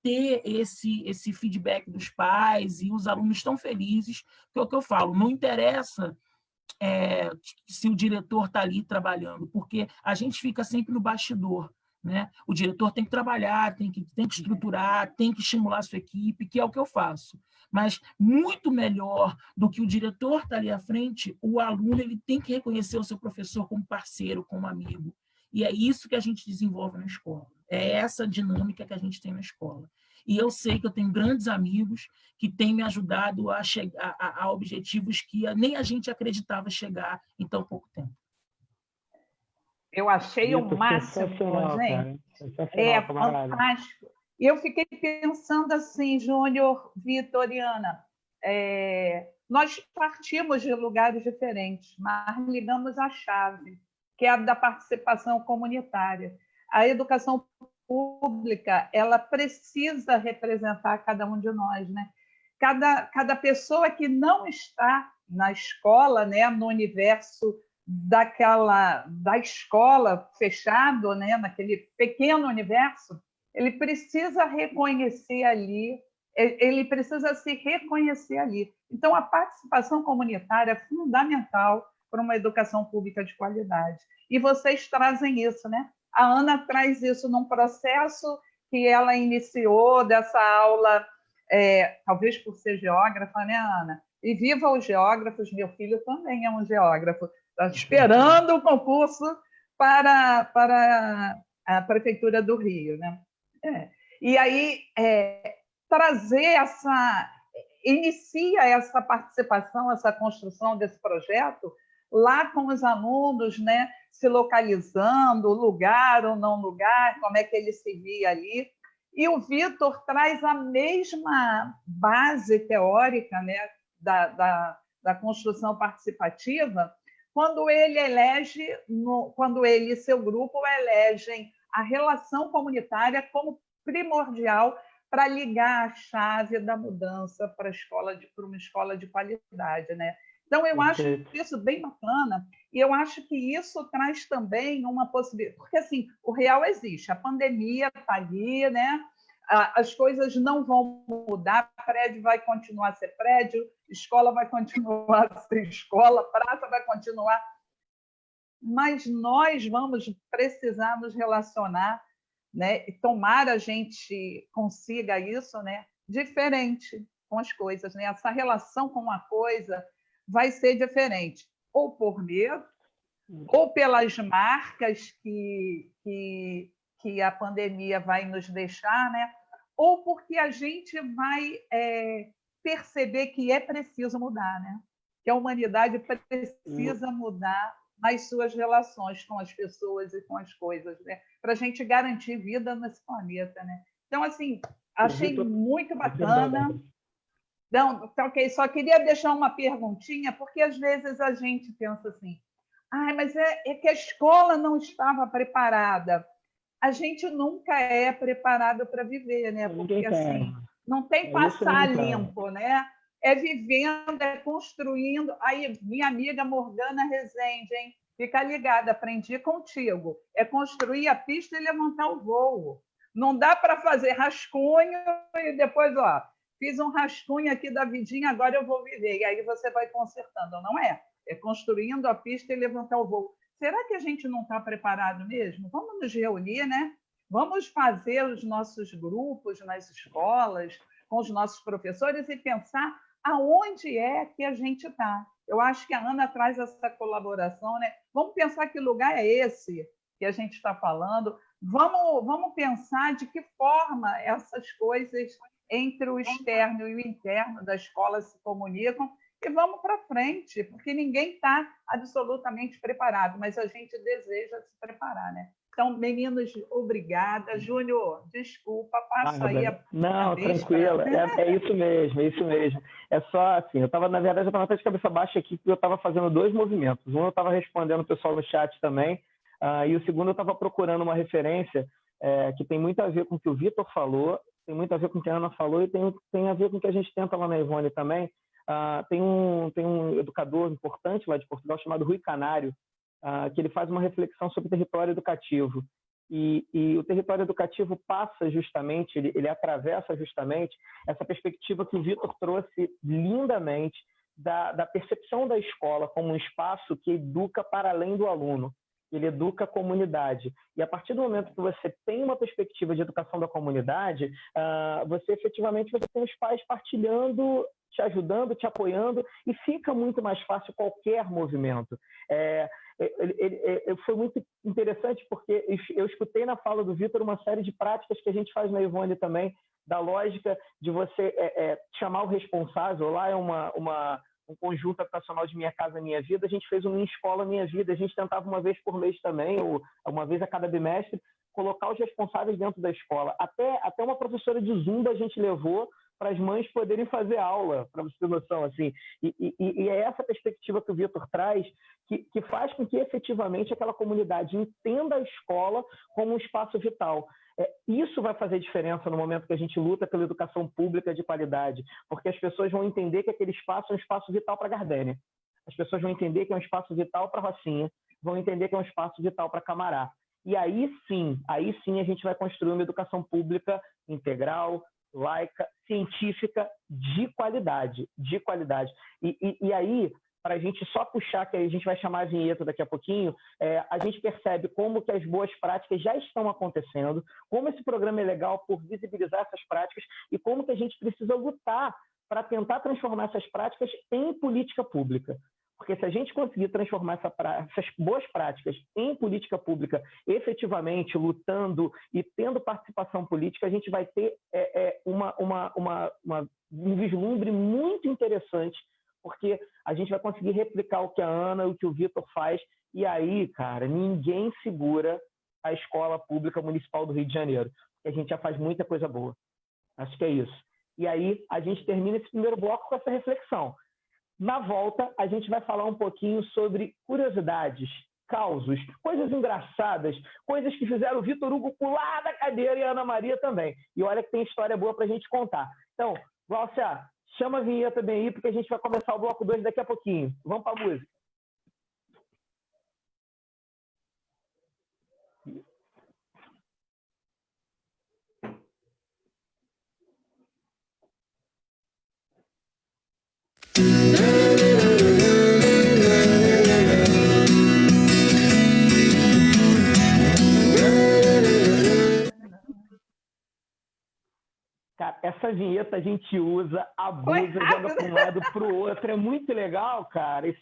ter esse feedback dos pais e os alunos tão felizes, que é o que eu falo, não interessa se o diretor está ali trabalhando, porque a gente fica sempre no bastidor. Né? O diretor tem que trabalhar, tem que estruturar, tem que estimular a sua equipe, que é o que eu faço. Mas muito melhor do que o diretor estar ali à frente, o aluno ele tem que reconhecer o seu professor como parceiro, como amigo. E é isso que a gente desenvolve na escola. É essa dinâmica que a gente tem na escola. E eu sei que eu tenho grandes amigos que têm me ajudado a chegar a objetivos que nem a gente acreditava chegar em tão pouco tempo.
Eu achei o máximo, gente. É fantástico. E eu fiquei pensando assim, Júnior, Vitor e Ana, nós partimos de lugares diferentes, mas ligamos a chave, que é a da participação comunitária. A educação pública, ela precisa representar cada um de nós, né? Cada pessoa que não está na escola, né, no universo da escola fechado, né, naquele pequeno universo, ele precisa reconhecer ali, ele precisa se reconhecer ali. Então, a participação comunitária é fundamental para uma educação pública de qualidade. E vocês trazem isso, né? A Ana traz isso num processo que ela iniciou dessa aula, talvez por ser geógrafa, né, Ana? E viva os geógrafos, meu filho também é um geógrafo. Está esperando o concurso para a Prefeitura do Rio. Né? E aí, trazer inicia essa participação, essa construção desse projeto lá com os alunos, né, se localizando, lugar ou não lugar, como é que ele se via ali. E o Vitor traz a mesma base teórica, né, da construção participativa, quando ele elege, quando ele e seu grupo elegem a relação comunitária como primordial para ligar a chave da mudança para uma escola de qualidade, né? Então, eu acho isso bem bacana, e eu acho que isso traz também uma possibilidade, porque assim, o real existe, a pandemia está ali, né? As coisas não vão mudar, prédio vai continuar a ser prédio, escola vai continuar a ser escola, praça vai continuar, mas nós vamos precisar nos relacionar, né? E tomara a gente consiga isso, né? Diferente com as coisas, né? Essa relação com uma coisa vai ser diferente, ou por medo, ou pelas marcas que a pandemia vai nos deixar, né? Ou porque a gente vai perceber que é preciso mudar, né? Que a humanidade precisa mudar nas suas relações com as pessoas e com as coisas, né? Para a gente garantir vida nesse planeta, né? Então, assim, achei muito bacana. Não, tá ok. Só queria deixar uma perguntinha, porque às vezes a gente pensa assim, mas é que a escola não estava preparada. A gente nunca é preparado para viver, né? Porque assim, não tem passar limpo, né? É vivendo, é construindo. Aí, minha amiga Morgana Rezende, hein? Fica ligada, aprendi contigo. É construir a pista e levantar o voo. Não dá para fazer rascunho e depois, fiz um rascunho aqui da vidinha, agora eu vou viver. E aí você vai consertando, não é? É construindo a pista e levantar o voo. Será que a gente não está preparado mesmo? Vamos nos reunir, né? Vamos fazer os nossos grupos nas escolas, com os nossos professores e pensar aonde é que a gente está. Eu acho que a Ana traz essa colaboração, né? Vamos pensar que lugar é esse que a gente está falando. Vamos pensar de que forma essas coisas entre o externo e o interno da escola se comunicam e vamos para frente, porque ninguém está absolutamente preparado, mas a gente deseja se preparar, né? Então, meninos, obrigada. Júnior, desculpa, passa aí a
Não, tranquila, é isso mesmo, é isso mesmo. É só assim, na verdade, eu estava até de cabeça baixa aqui, porque eu estava fazendo dois movimentos. Um, eu estava respondendo o pessoal no chat também, e o segundo, eu estava procurando uma referência que tem muito a ver com o que o Vitor falou, tem muito a ver com o que a Ana falou e tem a ver com o que a gente tenta lá na Ivone também. Tem um educador importante lá de Portugal chamado Rui Canário, que ele faz uma reflexão sobre o território educativo. E o território educativo passa justamente, ele atravessa justamente essa perspectiva que o Vitor trouxe lindamente da percepção da escola como um espaço que educa para além do aluno. Ele educa a comunidade. E a partir do momento que você tem uma perspectiva de educação da comunidade, você efetivamente tem os pais partilhando, te ajudando, te apoiando, e fica muito mais fácil qualquer movimento. Foi muito interessante porque eu escutei na fala do Vitor uma série de práticas que a gente faz na Ivone também, da lógica de você chamar o responsável. Lá é um conjunto habitacional de Minha Casa Minha Vida. A gente fez um Minha Escola Minha Vida. A gente tentava uma vez por mês também, ou uma vez a cada bimestre, colocar os responsáveis dentro da escola. Até uma professora de Zumba a gente levou para as mães poderem fazer aula, para você ter noção. Assim. E é essa perspectiva que o Vitor traz, que faz com que efetivamente aquela comunidade entenda a escola como um espaço vital. Isso vai fazer diferença no momento que a gente luta pela educação pública de qualidade, porque as pessoas vão entender que aquele espaço é um espaço vital para a Gardênia. As pessoas vão entender que é um espaço vital para a Rocinha, vão entender que é um espaço vital para Camará. E aí sim a gente vai construir uma educação pública integral, laica, científica, de qualidade. E aí, para a gente só puxar, que a gente vai chamar a vinheta daqui a pouquinho, a gente percebe como que as boas práticas já estão acontecendo, como esse programa é legal por visibilizar essas práticas e como que a gente precisa lutar para tentar transformar essas práticas em política pública. Porque se a gente conseguir transformar essas boas práticas em política pública, efetivamente lutando e tendo participação política, a gente vai ter um vislumbre muito interessante, porque a gente vai conseguir replicar o que a Ana e o que o Vitor faz, e aí, cara, ninguém segura a Escola Pública Municipal do Rio de Janeiro, porque a gente já faz muita coisa boa. Acho que é isso. E aí a gente termina esse primeiro bloco com essa reflexão. Na volta, a gente vai falar um pouquinho sobre curiosidades, causos, coisas engraçadas, coisas que fizeram o Vitor Hugo pular da cadeira e a Ana Maria também. E olha que tem história boa para a gente contar. Então, Glaucia, chama a vinheta bem aí, porque a gente vai começar o bloco 2 daqui a pouquinho. Vamos para a música. Cara, essa vinheta a gente usa, abusa, joga para um lado para o outro. É muito legal, cara. Isso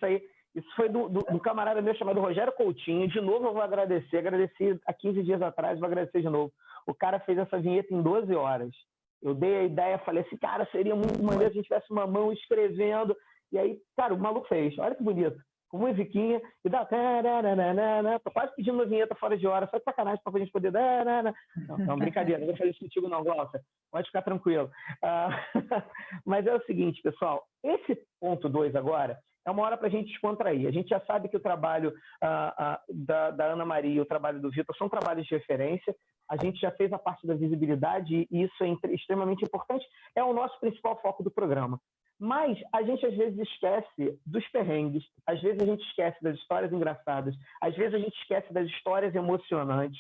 foi do camarada meu chamado Rogério Coutinho. De novo eu vou agradecer. Agradeci há 15 dias atrás, vou agradecer de novo. O cara fez essa vinheta em 12 horas. Eu dei a ideia, falei assim, cara, seria muito maneiro se a gente tivesse uma mão escrevendo. E aí, cara, o maluco fez. Olha que bonito. Com musiquinha e dá... Tô quase pedindo uma vinheta fora de hora, só de sacanagem para a gente poder... Não, brincadeira, não vou fazer isso contigo não, Glaucia. Pode ficar tranquilo. Mas é o seguinte, pessoal, esse ponto 2 agora é uma hora para a gente descontrair. A gente já sabe que o trabalho da Ana Maria e o trabalho do Vitor são trabalhos de referência. A gente já fez a parte da visibilidade e isso é extremamente importante. É o nosso principal foco do programa. Mas a gente, às vezes, esquece dos perrengues, às vezes a gente esquece das histórias engraçadas, às vezes a gente esquece das histórias emocionantes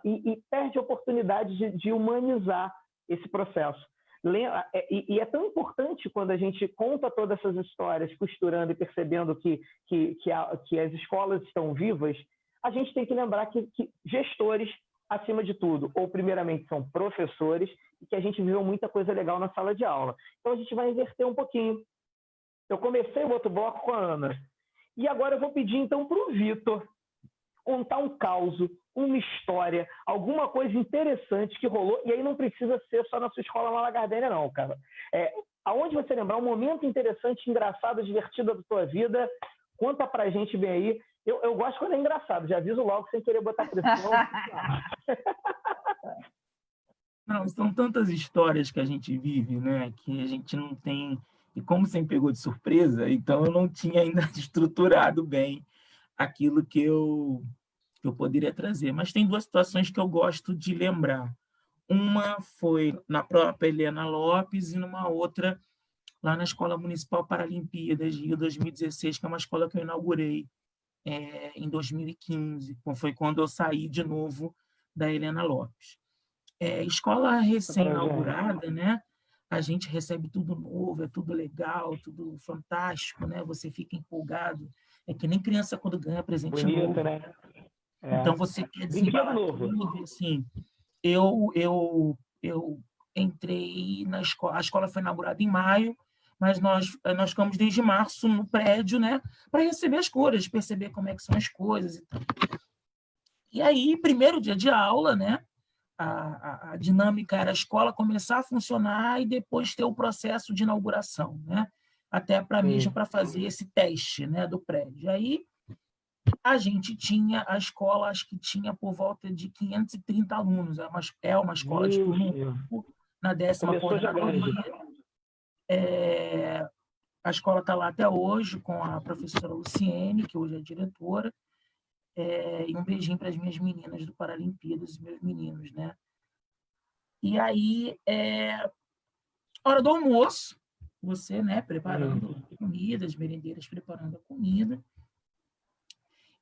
e perde a oportunidade de humanizar esse processo. E é tão importante quando a gente conta todas essas histórias, costurando e percebendo que as escolas estão vivas, a gente tem que lembrar que gestores, acima de tudo, ou primeiramente são professores, e que a gente viveu muita coisa legal na sala de aula. Então a gente vai inverter um pouquinho. Eu comecei o outro bloco com a Ana, e agora eu vou pedir então para o Vitor contar um caso, uma história, alguma coisa interessante que rolou, e aí não precisa ser só na sua escola na Lagardénia não, cara. Aonde você lembrar um momento interessante, engraçado, divertido da tua vida, conta pra gente bem aí. Eu gosto quando é engraçado, já aviso logo sem querer botar pressão.
Não, são tantas histórias que a gente vive, né, que a gente não tem... E como você me pegou de surpresa, então eu não tinha ainda estruturado bem aquilo que eu poderia trazer. Mas tem duas situações que eu gosto de lembrar. Uma foi na própria Helena Lopes e numa outra lá na Escola Municipal Paralimpíadas Rio 2016, que é uma escola que eu inaugurei em 2015. Foi quando eu saí de novo da Helena Lopes. Escola recém-inaugurada, né? A gente recebe tudo novo, é tudo legal, tudo fantástico, né? Você fica empolgado. É que nem criança quando ganha presente
Bonito,
novo.
né?
Então você quer desembalar tudo. Assim, eu entrei na escola. A escola foi inaugurada em maio, mas nós ficamos desde março no prédio, né? Para receber as coisas, perceber como é que são as coisas e tal. E aí, primeiro dia de aula, né? A dinâmica era a escola começar a funcionar e depois ter o processo de inauguração, né? Até mesmo para fazer esse teste, né, do prédio. Aí a escola acho que tinha por volta de 530 alunos, é uma escola de turno único, na 10ª coordenadoria. A escola está lá até hoje com a professora Luciene, que hoje é diretora, e um beijinho para as minhas meninas do Paralimpíadas e meus meninos, né? E aí, hora do almoço, você, né, preparando comida, as merendeiras preparando a comida.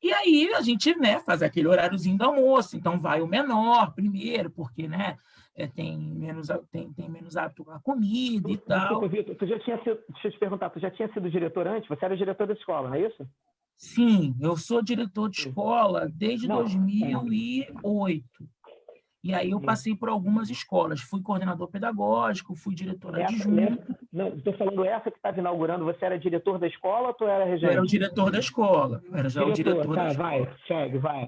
E aí a gente, né, faz aquele horáriozinho do almoço. Então vai o menor primeiro, porque, né, tem menos hábito com a comida e tal.
Desculpa, Vitor, deixa eu te perguntar, tu já tinha sido diretor antes? Você era diretor da escola, não é isso?
Sim, eu sou diretor de escola desde 2008. E aí eu passei por algumas escolas. Fui coordenador pedagógico, fui diretor adjunto.
Não, estou falando essa que estava inaugurando. Você era diretor da escola ou tu era regente?
Eu era o diretor da escola. Eu era já o diretor da escola.
Vai, segue, vai.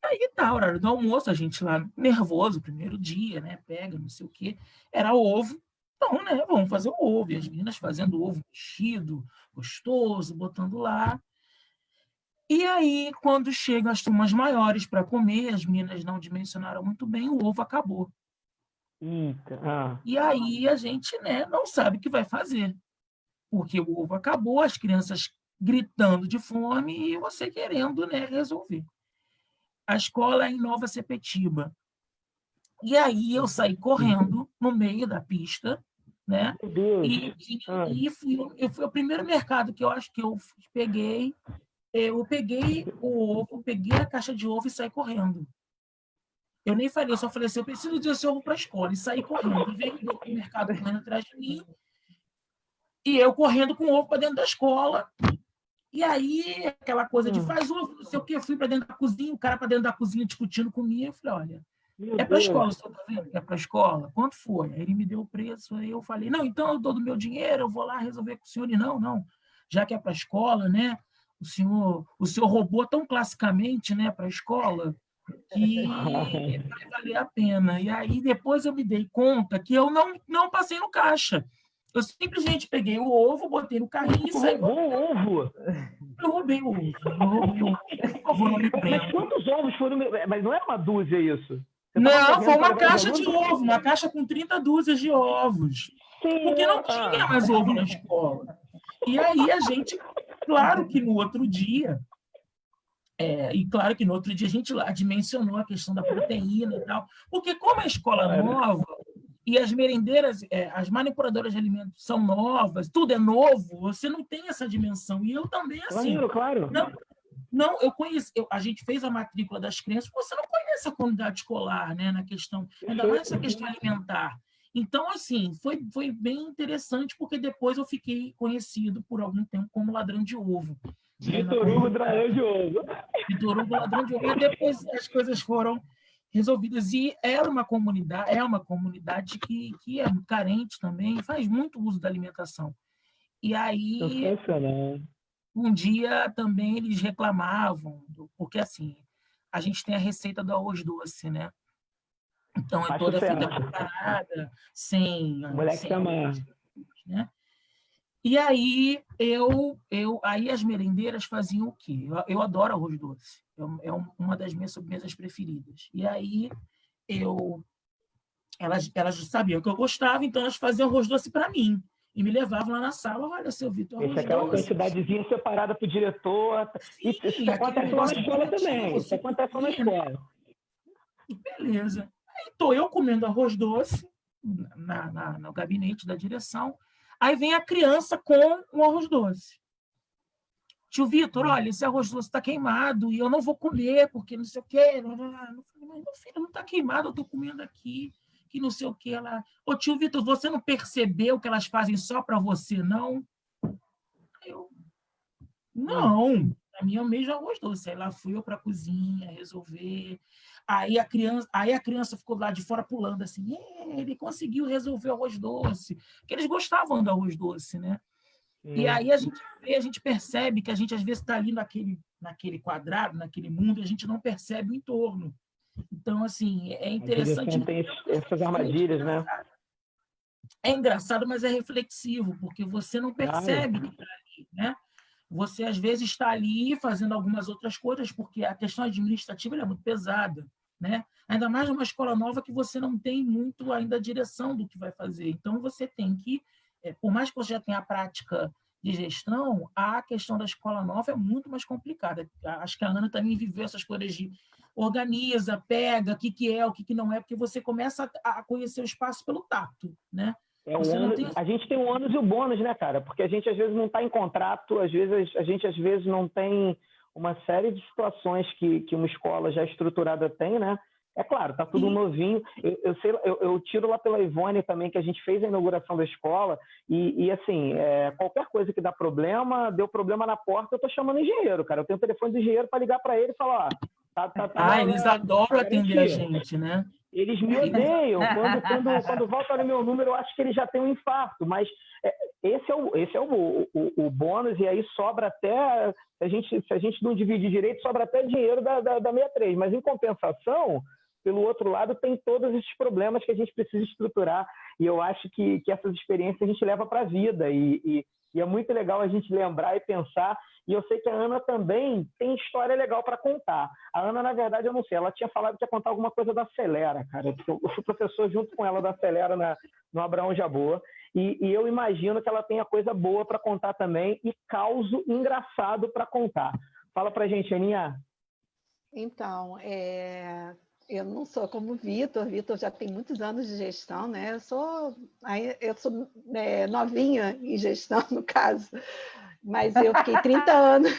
Aí tá, horário do almoço, a gente lá nervoso, primeiro dia, né? Pega, não sei o quê. Era ovo. Então, né? Vamos fazer o ovo. E as meninas fazendo ovo mexido, gostoso, botando lá. E aí, quando chegam as turmas maiores para comer, as meninas não dimensionaram muito bem, o ovo acabou.
Eita.
E aí a gente, né, não sabe o que vai fazer. Porque o ovo acabou, as crianças gritando de fome e você querendo, né, resolver. A escola é em Nova Sepetiba. E aí eu saí correndo no meio da pista, né?
Meu Deus.
E fui o primeiro mercado que eu acho que eu peguei. Eu peguei o ovo, peguei a caixa de ovo e saí correndo. Eu nem falei, eu só falei assim, eu preciso desse ovo para a escola. E saí correndo. E veio o mercado correndo atrás de mim. E eu correndo com o ovo para dentro da escola. E aí, aquela coisa de faz ovo, não sei o quê. Eu fui para dentro da cozinha, o cara para dentro da cozinha discutindo comigo. Eu falei, olha, é para a escola, você está vendo? É para a escola? Quanto foi? Aí ele me deu o preço, aí eu falei, não, então eu dou do meu dinheiro, eu vou lá resolver com o senhor. E não, já que é para a escola, né? O senhor roubou tão classicamente, né, para a escola, que vai valer a pena. E aí depois eu me dei conta que eu não passei no caixa. Eu simplesmente peguei o ovo, botei no carrinho e saí.
Roubou o ovo?
Eu roubei o ovo. Por favor, não me prenda.
Mas quantos ovos foram? Mas não era uma dúzia isso?
Não, foi uma caixa de ovo, uma caixa com 30 dúzias de ovos. Porque não tinha mais ovo na escola. E aí a gente, claro que no outro dia, a gente lá dimensionou a questão da proteína e tal, porque como a escola é nova e as merendeiras, as manipuladoras de alimentos são novas, tudo é novo, você não tem essa dimensão. E eu também, assim...
Claro.
Não, eu conheço, a gente fez a matrícula das crianças, você não conhece a comunidade escolar, né, na questão, ainda mais essa questão alimentar. Então, assim, foi bem interessante, porque depois eu fiquei conhecido por algum tempo como ladrão de ovo.
Vitor Hugo, ladrão de ovo.
Vitor Hugo, ladrão de ovo. E depois as coisas foram resolvidas. E é uma comunidade que é carente também, faz muito uso da alimentação. E aí, um dia também eles reclamavam, porque assim, a gente tem a receita do arroz doce, né? Então, é toda feita preparada, sem...
Moleque amar.
Né? E aí, aí as merendeiras faziam o quê? Eu adoro arroz doce. É uma das minhas sobremesas preferidas. E aí, elas sabiam que eu gostava, então elas faziam arroz doce para mim. E me levavam lá na sala, olha, seu Vitor, arroz doce.
Aquela quantidadezinha separada para o diretor. Isso acontece lá na escola também. Isso acontece lá na escola.
Beleza. Aí estou eu comendo arroz doce no gabinete da direção. Aí vem a criança com o arroz doce. Tio Vitor, olha, esse arroz doce está queimado e eu não vou comer, porque não sei o quê. Eu falei, mas meu filho, não está queimado, eu estou comendo aqui, que não sei o quê. Ela, ô tio Vitor, você não percebeu que elas fazem só para você, não? Eu, não, a minha mesmo arroz doce. Aí lá fui eu para a cozinha resolver. Aí a criança ficou lá de fora pulando assim, ele conseguiu resolver o arroz doce, porque eles gostavam do arroz doce, né? E aí a gente percebe que a gente às vezes está ali naquele quadrado, naquele mundo, e a gente não percebe o entorno. Então, assim, é interessante.
Tem essas armadilhas, né?
É engraçado, mas é reflexivo, porque você não percebe que está ali, né? Você, às vezes, está ali fazendo algumas outras coisas, porque a questão administrativa é muito pesada, né? Ainda mais numa escola nova que você não tem muito ainda a direção do que vai fazer. Então, você tem que, por mais que você já tenha a prática de gestão, a questão da escola nova é muito mais complicada. Acho que a Ana também viveu essas coisas de organiza, pega, o que é, o que não é, porque você começa a conhecer o espaço pelo tato, né?
A gente tem o ônus e o bônus, né, cara? Porque a gente, às vezes, não está em contrato, a gente, às vezes, não tem uma série de situações que uma escola já estruturada tem, né? É claro, está tudo novinho. Eu tiro lá pela Ivone também, que a gente fez a inauguração da escola, e assim, qualquer coisa que dá problema, deu problema na porta, eu estou chamando o engenheiro, cara. Eu tenho o telefone do engenheiro para ligar para ele e falar, ó,
eles adoram atender a gente, né?
Eles me odeiam. Quando volta no meu número, eu acho que ele já tem um infarto. Mas esse é o bônus, e aí sobra até... Se a gente não divide direito, sobra até dinheiro da 63. Mas, em compensação, pelo outro lado, tem todos esses problemas que a gente precisa estruturar. E eu acho que essas experiências a gente leva para a vida. E é muito legal a gente lembrar e pensar. E eu sei que a Ana também tem história legal para contar. A Ana, na verdade, eu não sei, ela tinha falado que ia contar alguma coisa da Acelera, cara. Eu fui professor junto com ela da Acelera no Abraão Jabor. E eu imagino que ela tenha coisa boa para contar também e causo engraçado para contar. Fala para a gente, Aninha.
Então, eu não sou como o Vitor. Vitor já tem muitos anos de gestão, né? Eu sou novinha em gestão, no caso. Mas eu fiquei 30 anos,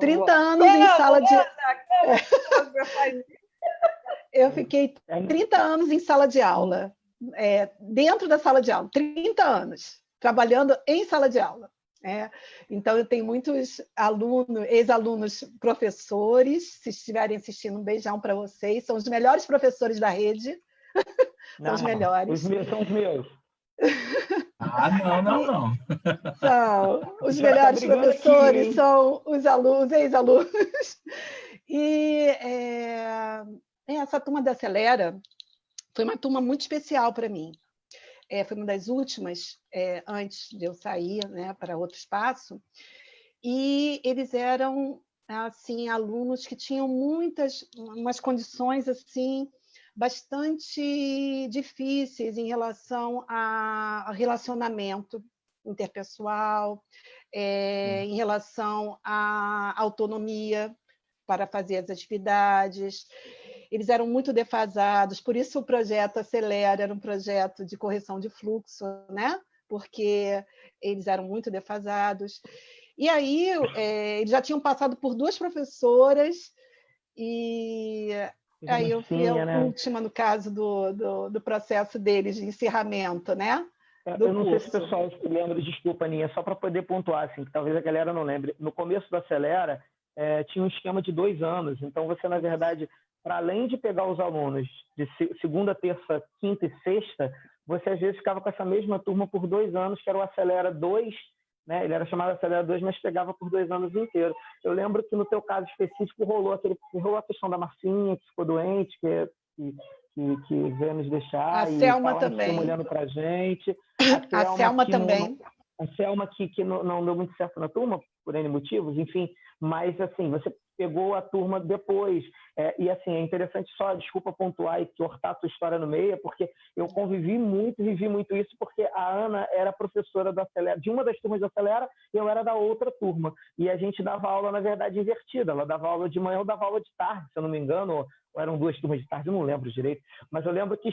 30 anos em sala de... Eu fiquei 30 anos em sala de aula, dentro da sala de aula, 30 anos, trabalhando em sala de aula. Então, eu tenho muitos alunos, ex-alunos, professores. Se estiverem assistindo, um beijão para vocês. São os melhores professores da rede. São os melhores.
Os meus são os meus.
Não.
São os melhores professores, aqui, são os alunos, ex-alunos. E essa turma da Acelera foi uma turma muito especial para mim. Foi uma das últimas, antes de eu sair, né, para outro espaço. E eles eram assim, alunos que tinham umas condições assim, bastante difíceis em relação a relacionamento interpessoal, em relação à autonomia para fazer as atividades. Eles eram muito defasados, por isso o projeto Acelera era um projeto de correção de fluxo, né? Porque eles eram muito defasados. E aí, eles já tinham passado por 2 professoras, e aí eu fui a última, no caso do processo deles de encerramento, né?
Eu não sei se o pessoal se lembra, desculpa, Aninha, só para poder pontuar, assim, que talvez a galera não lembre. No começo do Acelera, tinha um esquema de 2 anos. Então, você, na verdade, para além de pegar os alunos de segunda, terça, quinta e sexta, você, às vezes, ficava com essa mesma turma por 2 anos, que era o Acelera 2, né? Ele era chamado Acelera 2, mas pegava por 2 anos inteiros. Eu lembro que, no teu caso específico, rolou a questão da Marcinha, que ficou doente, que veio nos deixar.
A Selma também.
Olhando para a gente.
A Selma também.
A Selma, que não deu muito certo na turma, por N motivos, enfim. Mas, assim, você pegou a turma depois. E, assim, é interessante só, desculpa pontuar e cortar a tua história no meio, porque eu vivi muito isso, porque a Ana era professora do Acelera, de uma das turmas do Acelera, e eu era da outra turma. E a gente dava aula, na verdade, invertida. Ela dava aula de manhã, eu dava aula de tarde, se eu não me engano, ou eram 2 turmas de tarde, eu não lembro direito. Mas eu lembro que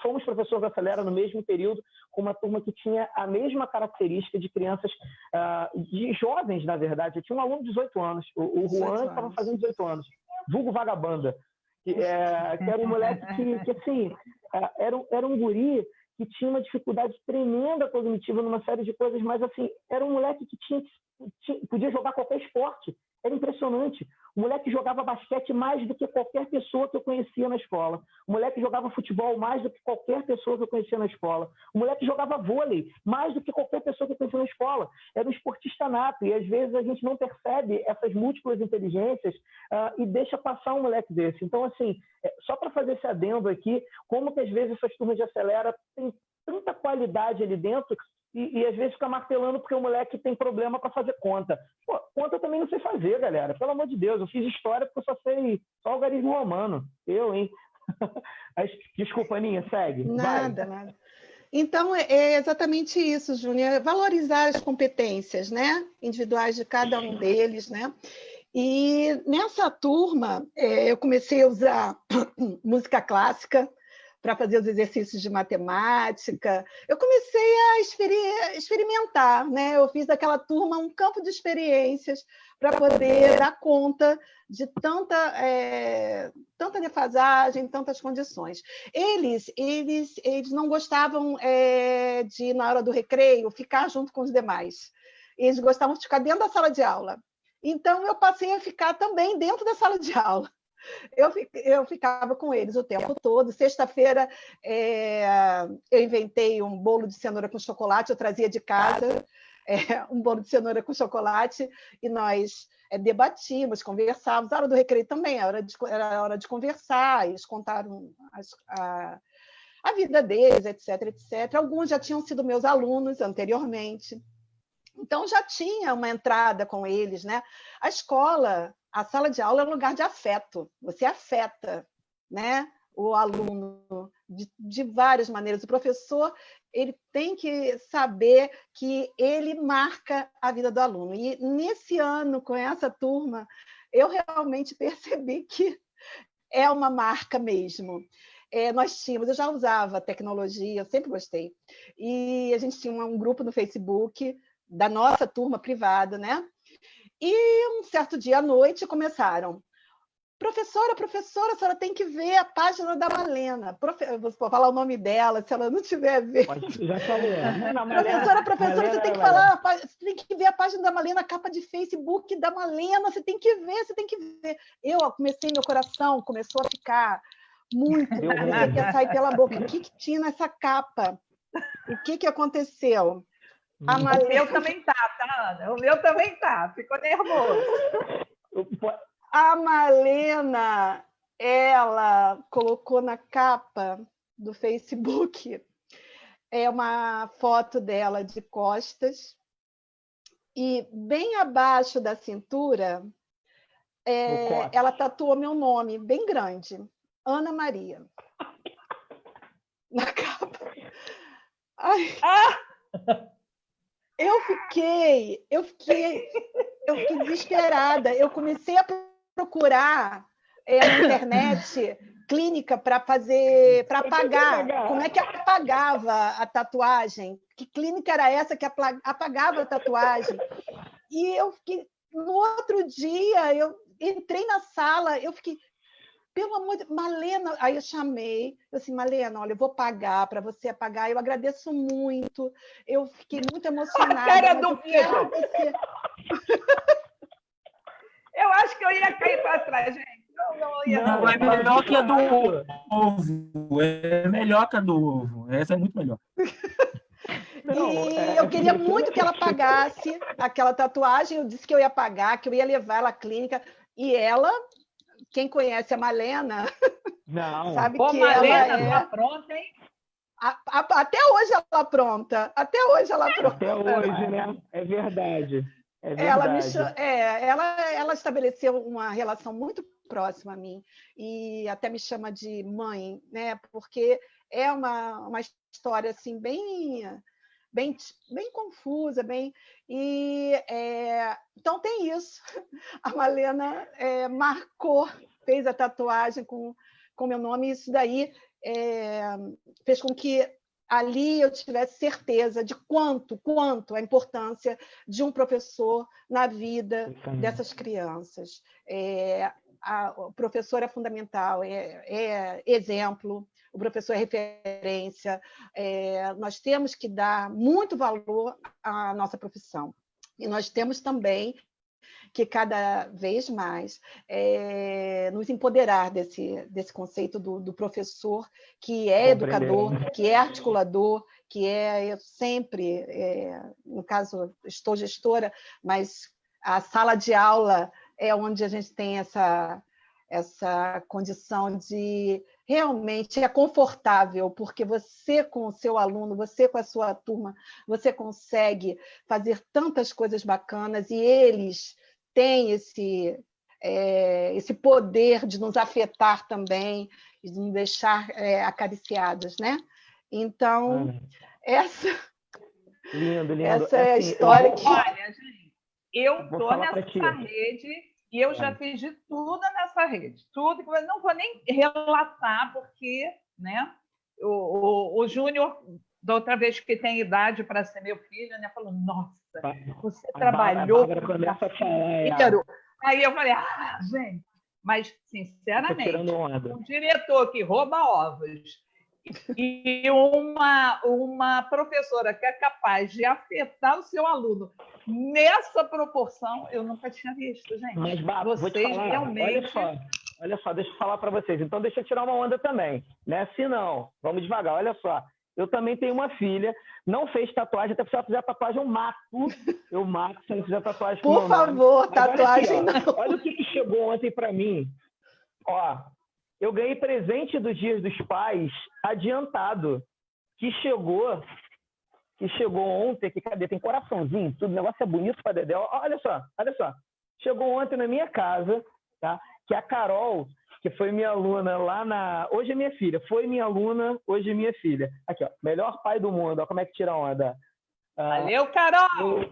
fomos professores do Acelera no mesmo período, com uma turma que tinha a mesma característica de crianças, de jovens, na verdade. Eu tinha um aluno de 18 anos, o Juan estava fazendo 18 anos, vulgo vagabanda, que era um moleque que assim, era um guri que tinha uma dificuldade tremenda cognitiva numa série de coisas, mas assim, era um moleque que podia jogar qualquer esporte. Era impressionante. O moleque jogava basquete mais do que qualquer pessoa que eu conhecia na escola. O moleque jogava futebol mais do que qualquer pessoa que eu conhecia na escola. O moleque jogava vôlei mais do que qualquer pessoa que eu conhecia na escola. Era um esportista nato. E, às vezes, a gente não percebe essas múltiplas inteligências e deixa passar um moleque desse. Então, assim, só para fazer esse adendo aqui, como que, às vezes, essas turmas de Acelera têm tanta qualidade ali dentro e às vezes fica martelando porque o moleque tem problema para fazer conta. Pô, conta eu também não sei fazer, galera. Pelo amor de Deus, eu fiz história porque eu só sei algarismo romano. Eu, hein? Desculpa, Aninha, segue.
Nada. Então, é exatamente isso, Júnior. Valorizar as competências, né, individuais de cada um deles, né? E nessa turma, eu comecei a usar música clássica para fazer os exercícios de matemática. Eu comecei a experimentar, né? Eu fiz daquela turma um campo de experiências para poder dar conta de tanta defasagem, tantas condições. Eles não gostavam de, na hora do recreio, ficar junto com os demais. Eles gostavam de ficar dentro da sala de aula. Então, eu passei a ficar também dentro da sala de aula. Eu ficava com eles o tempo todo. Sexta-feira, eu inventei um bolo de cenoura com chocolate, eu trazia de casa um bolo de cenoura com chocolate, e nós debatíamos, conversávamos. A hora do recreio também era hora de conversar, eles contaram a vida deles, etc, etc. Alguns já tinham sido meus alunos anteriormente. Então, já tinha uma entrada com eles, né? A escola, a sala de aula é um lugar de afeto. Você afeta, né, o aluno de várias maneiras. O professor, ele tem que saber que ele marca a vida do aluno. E nesse ano, com essa turma, eu realmente percebi que é uma marca mesmo. Eu já usava tecnologia, eu sempre gostei. E a gente tinha um grupo no Facebook da nossa turma privada, né? E um certo dia à noite começaram: professora, a senhora tem que ver a página da Malena. Vou falar o nome dela, se ela não tiver vendo.
Já falou.
Professora, você tem que falar, você tem que ver a página da Malena, a capa de Facebook da Malena, você tem que ver. Comecei, meu coração começou a ficar muito, que ia sair pela boca. O que tinha nessa capa? O que aconteceu?
O meu também tá, Ana? O meu também tá. Ficou nervoso.
A Malena, ela colocou na capa do Facebook uma foto dela de costas, e bem abaixo da cintura ela tatuou meu nome, bem grande, Ana Maria, na capa. Ai. Eu fiquei desesperada. Eu comecei a procurar na internet clínica para apagar. Como é que apagava a tatuagem? Que clínica era essa que apagava a tatuagem? E eu fiquei, no outro dia, eu entrei na sala, eu fiquei, pelo amor de Malena, aí eu chamei, eu assim, Malena, olha, eu vou pagar para você apagar, eu agradeço muito, eu fiquei muito emocionada.
A cara do Pedro! Eu acho que eu ia cair para trás, gente.
Não, é melhor que a do ovo. É melhor que a do ovo. Essa é muito melhor.
Eu queria muito que ela pagasse aquela tatuagem, eu disse que eu ia pagar, que eu ia levar ela à clínica, e ela... Quem conhece a Malena sabe que
Malena,
ela
tá pronta, hein?
Até hoje ela apronta. Até hoje,
né? É verdade.
Ela estabeleceu uma relação muito próxima a mim, e até me chama de mãe, né? Porque é uma história assim, bem confusa, então tem isso. A Malena marcou, fez a tatuagem com meu nome, e isso daí fez com que ali eu tivesse certeza de quanto a importância de um professor na vida dessas crianças. O professor é fundamental, é exemplo, o professor é referência, nós temos que dar muito valor à nossa profissão. E nós temos também que cada vez mais nos empoderar desse conceito do professor, que é educador, que é articulador, que eu sempre, no caso, estou gestora, mas a sala de aula é onde a gente tem essa condição de realmente é confortável, porque você com o seu aluno, você com a sua turma, você consegue fazer tantas coisas bacanas, e eles têm esse poder de nos afetar também, de nos deixar acariciadas, né? Então, essa é a história que...
Olha, gente, eu estou nessa rede e eu já fiz de tudo nessa rede. Tudo, que eu não vou nem relatar, porque, né, o Júnior, da outra vez que tem idade para ser meu filho, né, falou, nossa, você trabalhou com inteiro. Aí eu falei, gente, mas, sinceramente, um diretor que rouba ovos e uma professora que é capaz de afetar o seu aluno nessa proporção, eu nunca tinha visto, gente.
Mas,
vocês realmente...
olha só, deixa eu falar para vocês. Então, deixa eu tirar uma onda também. Não é assim, não. Vamos devagar. Olha só. Eu também tenho uma filha, não fez tatuagem, até se ela fizer tatuagem, eu mato. Eu mato se ela fizer tatuagem com o
Por
meu nome.
favor,
Mas
tatuagem
olha aqui,
não.
olha o que chegou ontem para mim. Ó, eu ganhei presente dos Dias dos Pais adiantado, que chegou ontem, que cadê? Tem coraçãozinho, tudo, o negócio é bonito para Dedé. Olha só. Chegou ontem na minha casa, tá? Que a Carol, que foi minha aluna lá na... Hoje é minha filha, foi minha aluna, hoje é minha filha. Aqui, ó, melhor pai do mundo, ó, como é que tira a onda.
Valeu, Carol!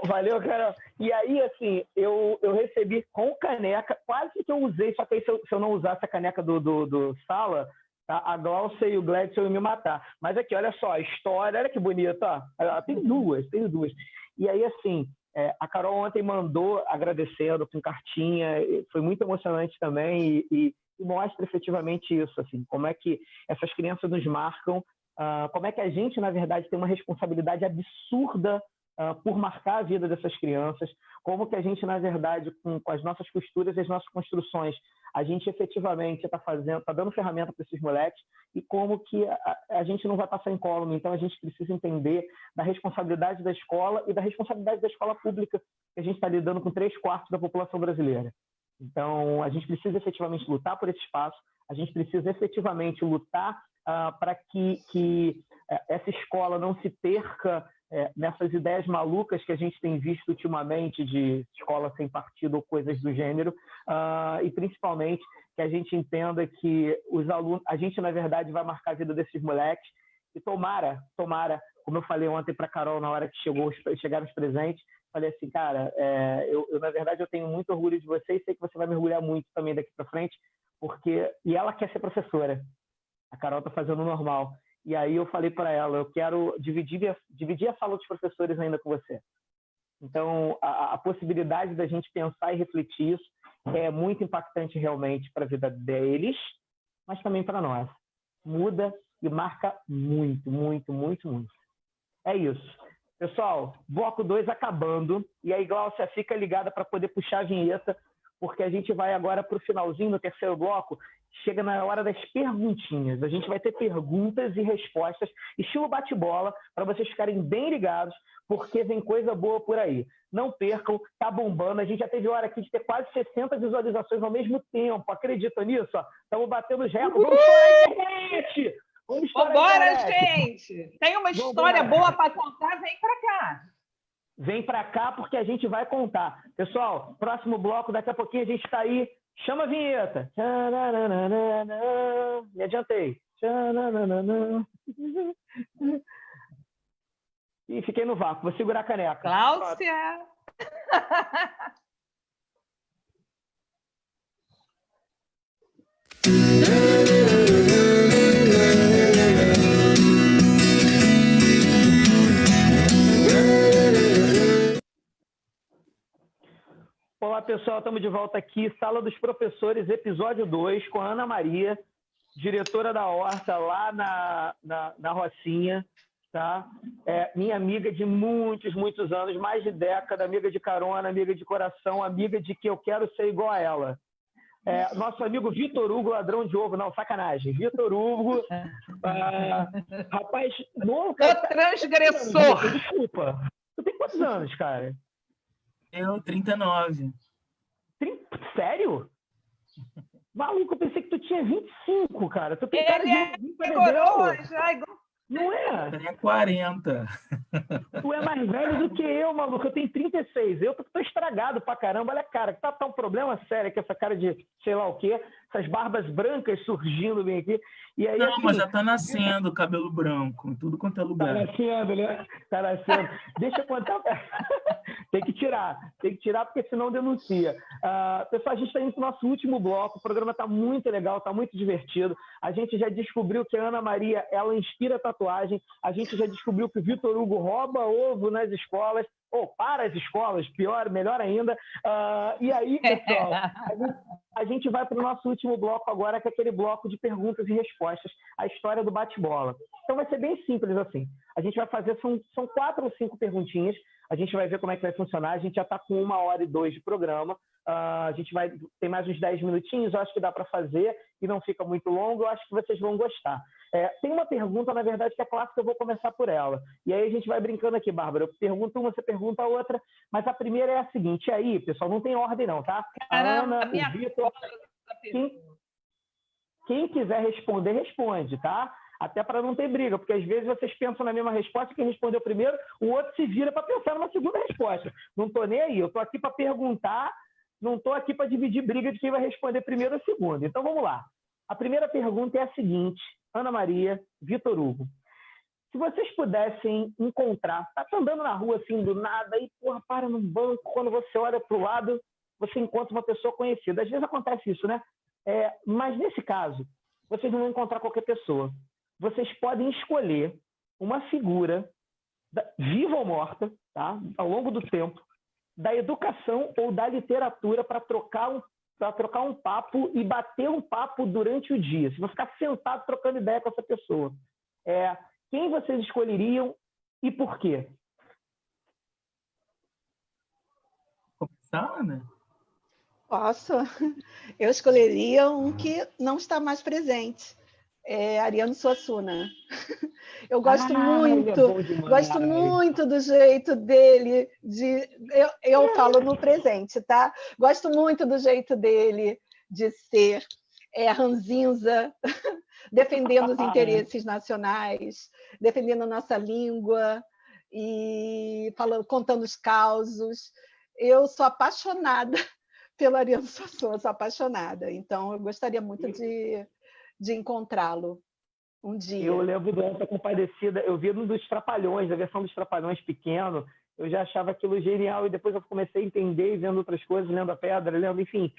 Valeu, Carol. E aí, assim, eu recebi com caneca, quase que eu usei, só que aí, se eu não usasse a caneca do Sala, tá? A Glaucia e o Gladson iam me matar. Mas aqui, olha só, a história, olha que bonita, ó. Tem duas. E aí, assim, a Carol ontem mandou agradecendo com cartinha, foi muito emocionante também e mostra efetivamente isso, assim, como é que essas crianças nos marcam, como é que a gente, na verdade, tem uma responsabilidade absurda por marcar a vida dessas crianças, como que a gente, na verdade, com as nossas costuras e as nossas construções, a gente efetivamente está dando ferramenta para esses moleques e como que a gente não vai passar incólume. Então, a gente precisa entender da responsabilidade da escola e da responsabilidade da escola pública, que a gente está lidando com 3/4 da população brasileira. Então, a gente precisa efetivamente lutar por esse espaço, a gente precisa efetivamente lutar para que essa escola não se perca nessas ideias malucas que a gente tem visto ultimamente de escola sem partido ou coisas do gênero, e principalmente que a gente entenda que os alunos, a gente, na verdade, vai marcar a vida desses moleques e tomara, como eu falei ontem para a Carol na hora que chegaram os presentes, falei assim, cara, na verdade, eu tenho muito orgulho de você e sei que você vai me orgulhar muito também daqui para frente, e ela quer ser professora. A Carol está fazendo normal. E aí eu falei para ela, eu quero dividir a sala dos professores ainda com você. Então, a possibilidade da gente pensar e refletir isso é muito impactante realmente para a vida deles, mas também para nós. Muda e marca muito, muito, muito, muito. É isso. Pessoal, bloco 2 acabando. E aí, Glaucia, fica ligada para poder puxar a vinheta, porque a gente vai agora para o finalzinho, no terceiro bloco, chega na hora das perguntinhas. A gente vai ter perguntas e respostas, estilo bate-bola, para vocês ficarem bem ligados, porque vem coisa boa por aí. Não percam, tá bombando. A gente já teve hora aqui de ter quase 60 visualizações ao mesmo tempo. Acreditam nisso? Estamos batendo os recordes. Vamos estourar a internet!
Vambora, gente! Tem uma história boa para contar, vem para cá.
Vem para cá porque a gente vai contar. Pessoal, próximo bloco, daqui a pouquinho a gente está aí. Chama a vinheta. Me adiantei. E fiquei no vácuo. Vou segurar a caneca.
Glaucia!
Olá, pessoal. Estamos de volta aqui. Sala dos Professores, episódio 2, com a Ana Maria, diretora da Horta, lá na Rocinha. Tá? Minha amiga de muitos, muitos anos, mais de década, amiga de carona, amiga de coração, amiga de que eu quero ser igual a ela. Nosso amigo Vitor Hugo, ladrão de ovo, não, sacanagem. Vitor Hugo, rapaz, novo, cara,
transgressor.
Desculpa. Tu tem quantos anos, cara?
Eu, 39.
Sério? Maluco, eu pensei que tu tinha 25, cara. Tu tem cara de
coroa, já igual.
Não é?
Eu tenho 40.
Tu é mais velho do que eu, maluco. Eu tenho 36. Eu tô estragado pra caramba. Olha, cara, tá um problema sério aqui, essa cara de sei lá o quê. Essas barbas brancas surgindo bem aqui. E aí,
não,
assim,
mas já tá nascendo cabelo branco, em tudo quanto é lugar.
Tá nascendo, né? Tá nascendo. Deixa eu contar. Tem que tirar, porque senão denuncia. Pessoal, a gente está indo para o nosso último bloco. O programa está muito legal, está muito divertido. A gente já descobriu que a Ana Maria, ela inspira tatuagem. A gente já descobriu que o Vitor Hugo rouba ovo nas escolas, ou para as escolas, melhor ainda. E aí, pessoal, a gente vai para o nosso último bloco agora, que é aquele bloco de perguntas e respostas, a história do bate-bola. Então vai ser bem simples assim. A gente vai fazer, são 4 ou 5 perguntinhas. A gente vai ver como é que vai funcionar. A gente já está com 1h02 de programa. A gente vai tem mais uns 10 minutinhos, eu acho que dá para fazer e não fica muito longo, eu acho que vocês vão gostar. Tem uma pergunta, na verdade, que é clássica, eu vou começar por ela. E aí a gente vai brincando aqui, Bárbara. Eu pergunto uma, você pergunta a outra, mas a primeira é a seguinte. E aí, pessoal, não tem ordem não, tá?
Caramba,
a Ana, o Vitor... Quem quiser responder, responde, tá? Até para não ter briga, porque às vezes vocês pensam na mesma resposta, quem respondeu primeiro, o outro se vira para pensar numa segunda resposta. Não estou nem aí, eu estou aqui para perguntar, não estou aqui para dividir briga de quem vai responder primeiro ou segundo. Então vamos lá. A primeira pergunta é a seguinte, Ana Maria, Vitor Hugo. Se vocês pudessem encontrar, tá andando na rua assim do nada, e porra, para num banco, quando você olha para o lado, você encontra uma pessoa conhecida. Às vezes acontece isso, né? Mas nesse caso, vocês não vão encontrar qualquer pessoa. Vocês podem escolher uma figura, viva ou morta, tá? Ao longo do tempo, da educação ou da literatura para trocar um papo e bater um papo durante o dia. Você vai ficar sentado trocando ideia com essa pessoa. Quem vocês escolheriam e por quê?
Começar, Ana?
Posso? Eu escolheria um que não está mais presente. Ariano Suassuna. Eu gosto gosto muito do jeito dele eu falo no presente, tá? Gosto muito do jeito dele de ser ranzinza, defendendo os interesses nacionais, defendendo a nossa língua e contando os causos. Eu sou apaixonada pelo Ariano Suassuna, sou apaixonada. Então, eu gostaria muito de encontrá-lo um dia.
Eu lembro do Onça Compadecida, eu vi no dos Trapalhões, a versão dos Trapalhões pequeno, eu já achava aquilo genial e depois eu comecei a entender, vendo outras coisas, lendo a Pedra, enfim,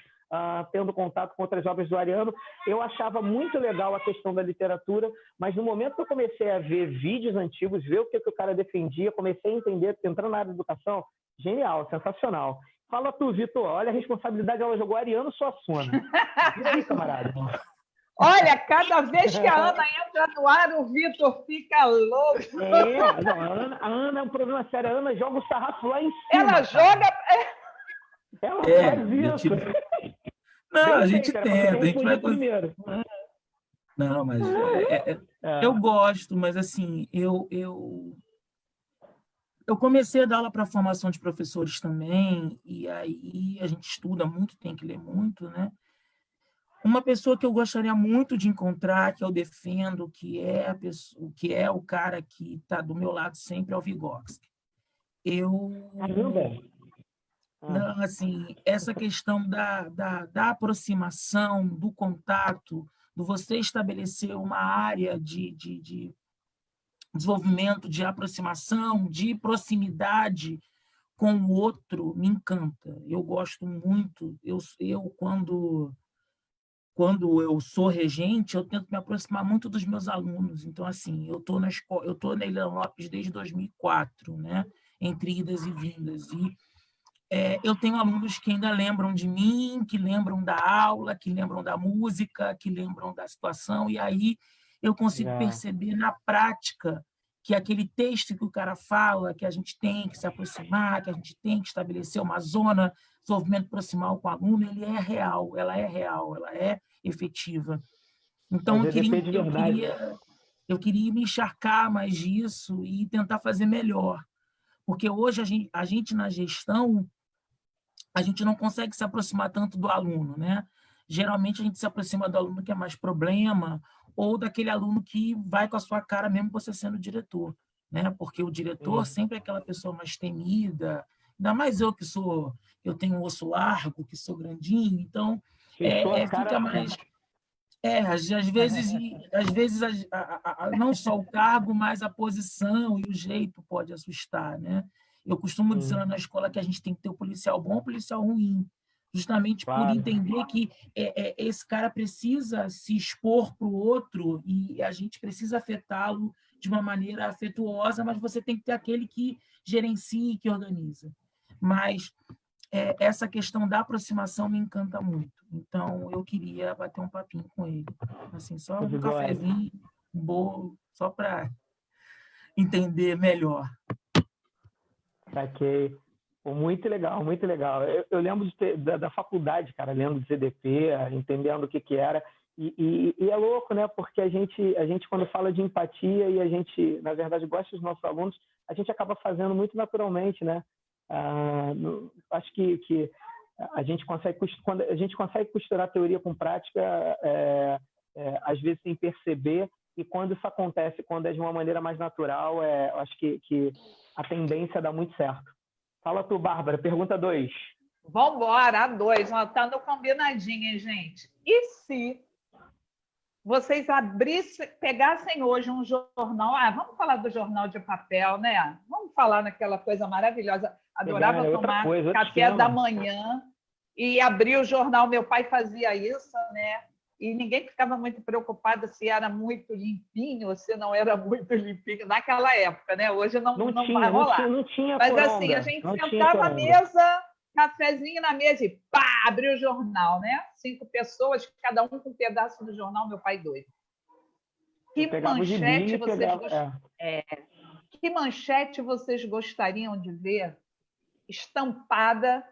tendo contato com outras obras do Ariano. Eu achava muito legal a questão da literatura, mas no momento que eu comecei a ver vídeos antigos, ver o que o cara defendia, comecei a entender, entrando na área de educação, genial, sensacional. Fala tu, Vitor, olha a responsabilidade, ela jogou Ariano Suassuna. E aí, camarada?
Olha, cada vez que a Ana entra no ar, o Vitor fica louco.
A Ana é um problema sério. A Ana joga o sarrafo lá em cima.
Ela joga...
Ela faz isso.
Não, a gente tenta. A gente vai...
primeiro.
Não, mas eu gosto, mas assim, eu comecei a dar aula para formação de professores também, e aí a gente estuda muito, tem que ler muito, né? Uma pessoa que eu gostaria muito de encontrar, que eu defendo, que é o cara que está do meu lado sempre, é o Vygotsky. Não, assim, essa questão da aproximação, do contato, do você estabelecer uma área de desenvolvimento, de aproximação, de proximidade com o outro, me encanta. Eu gosto muito. Quando eu sou regente, eu tento me aproximar muito dos meus alunos. Então, assim, eu estou na Helena Lopes desde 2004, né? Entre idas e vindas. E eu tenho alunos que ainda lembram de mim, que lembram da aula, que lembram da música, que lembram da situação, e aí eu consigo perceber na prática que aquele texto que o cara fala, que a gente tem que se aproximar, que a gente tem que estabelecer uma zona de desenvolvimento proximal com o aluno, ela é real, ela é efetiva. Então, eu queria me encharcar mais disso e tentar fazer melhor. Porque hoje a gente na gestão, a gente não consegue se aproximar tanto do aluno, né? Geralmente a gente se aproxima do aluno que é mais problema ou daquele aluno que vai com a sua cara mesmo você sendo diretor, né? Porque o diretor sempre é aquela pessoa mais temida, ainda mais eu tenho um osso largo, que sou grandinho, então fica mais... às vezes não só o cargo, mas a posição e o jeito pode assustar, né? Eu costumo dizer lá na escola que a gente tem que ter o policial bom e o policial ruim, justamente por entender que esse cara precisa se expor para o outro e a gente precisa afetá-lo de uma maneira afetuosa, mas você tem que ter aquele que gerencia e que organiza. Mas essa questão da aproximação me encanta muito. Então, eu queria bater um papinho com ele. Assim, só um cafezinho, um bolo, só para entender melhor.
Saquei. Pô, muito legal, muito legal. Eu lembro da faculdade, cara, lendo de CDP, entendendo o que que era. E é louco, né? Porque a gente, quando fala de empatia e a gente, na verdade, gosta dos nossos alunos, a gente acaba fazendo muito naturalmente, né? Acho que a gente consegue, quando a gente consegue costurar teoria com prática, às vezes sem perceber, e quando isso acontece, quando é de uma maneira mais natural, eu acho que a tendência dá muito certo. Fala tu, Bárbara, pergunta 2.
Vamos embora, a 2. Está no combinadinho, hein, gente? E se vocês pegassem hoje um jornal, vamos falar do jornal de papel, né? Vamos falar naquela coisa maravilhosa. Adorava tomar café da manhã e abrir o jornal. Meu pai fazia isso, né? E ninguém ficava muito preocupado se era muito limpinho ou se não era muito limpinho naquela época, né? Hoje não vai rolar.
Não tinha
Mas
coronga,
assim, a gente sentava à mesa, cafezinho na mesa e pá, abriu o jornal, né? 5 pessoas, cada um com um pedaço do jornal, meu pai doido. Que manchete vocês gostariam de ver estampada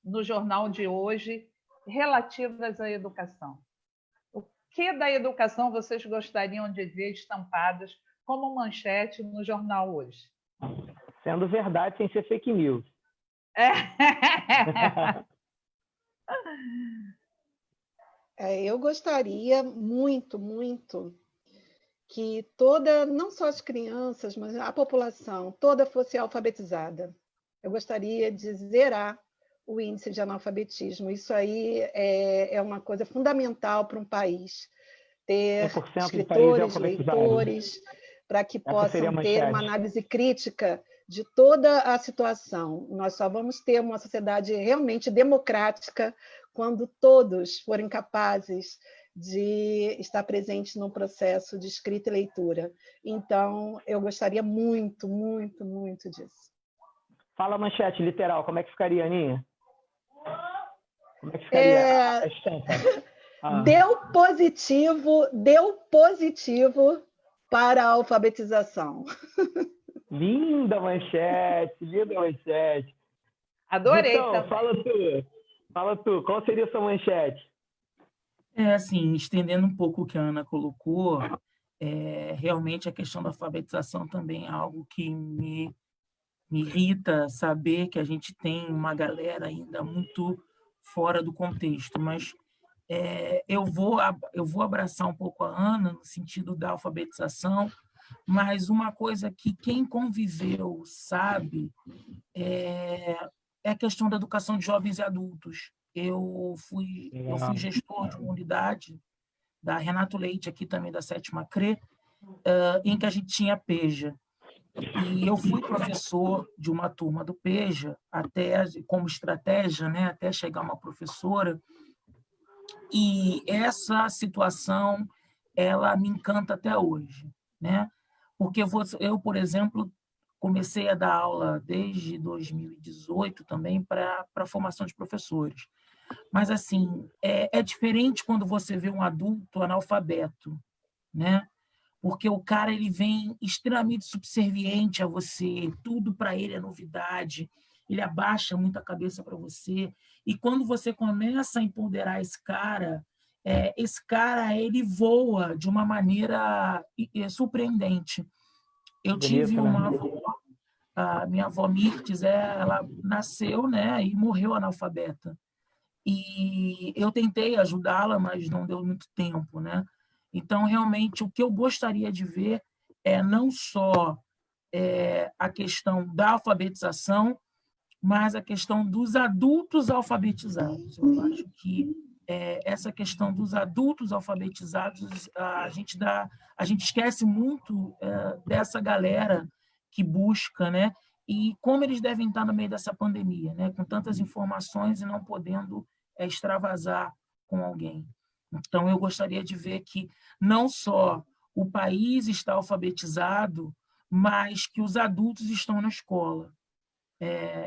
no jornal de hoje relativas à educação? O que da educação vocês gostariam de ver estampadas como manchete no jornal hoje?
Sendo verdade, sem ser fake news.
Eu gostaria muito, muito que não só as crianças, mas a população toda fosse alfabetizada. Eu gostaria de zerar o índice de analfabetismo. Isso aí é uma coisa fundamental para um país. Ter escritores, leitores, para que possam ter uma análise crítica de toda a situação. Nós só vamos ter uma sociedade realmente democrática quando todos forem capazes de estar presentes no processo de escrita e leitura. Então, eu gostaria muito, muito, muito disso.
Fala a manchete literal, como é que ficaria, Aninha? Como é que ficaria a estampa?
Deu positivo para a alfabetização.
Linda manchete, linda manchete.
Adorei
então,
também.
Fala tu, qual seria a sua manchete?
Assim, estendendo um pouco o que a Ana colocou, realmente a questão da alfabetização também é algo que me irrita saber que a gente tem uma galera ainda muito fora do contexto, mas eu vou abraçar um pouco a Ana no sentido da alfabetização, mas uma coisa que quem conviveu sabe é a questão da educação de jovens e adultos. Eu fui gestor de uma unidade da Renato Leite, aqui também da 7ª CRE, em que a gente tinha PEJA. E eu fui professor de uma turma do PEJA, até como estratégia, né, até chegar uma professora. E essa situação, ela me encanta até hoje, né? Porque eu, por exemplo, comecei a dar aula desde 2018 também para a formação de professores. Mas, assim, é diferente quando você vê um adulto analfabeto, né? Porque o cara ele vem extremamente subserviente a você, tudo para ele é novidade, ele abaixa muito a cabeça para você. E quando você começa a empoderar esse cara ele voa de uma maneira surpreendente. Eu tive uma avó, a minha avó Mirtes, ela nasceu, né, e morreu analfabeta. E eu tentei ajudá-la, mas não deu muito tempo, né? Então, realmente, o que eu gostaria de ver é não só a questão da alfabetização, mas a questão dos adultos alfabetizados. Eu acho que essa questão dos adultos alfabetizados, a gente esquece muito dessa galera que busca, né? E como eles devem estar no meio dessa pandemia, né? Com tantas informações e não podendo extravasar com alguém. Então, eu gostaria de ver que não só o país está alfabetizado, mas que os adultos estão na escola.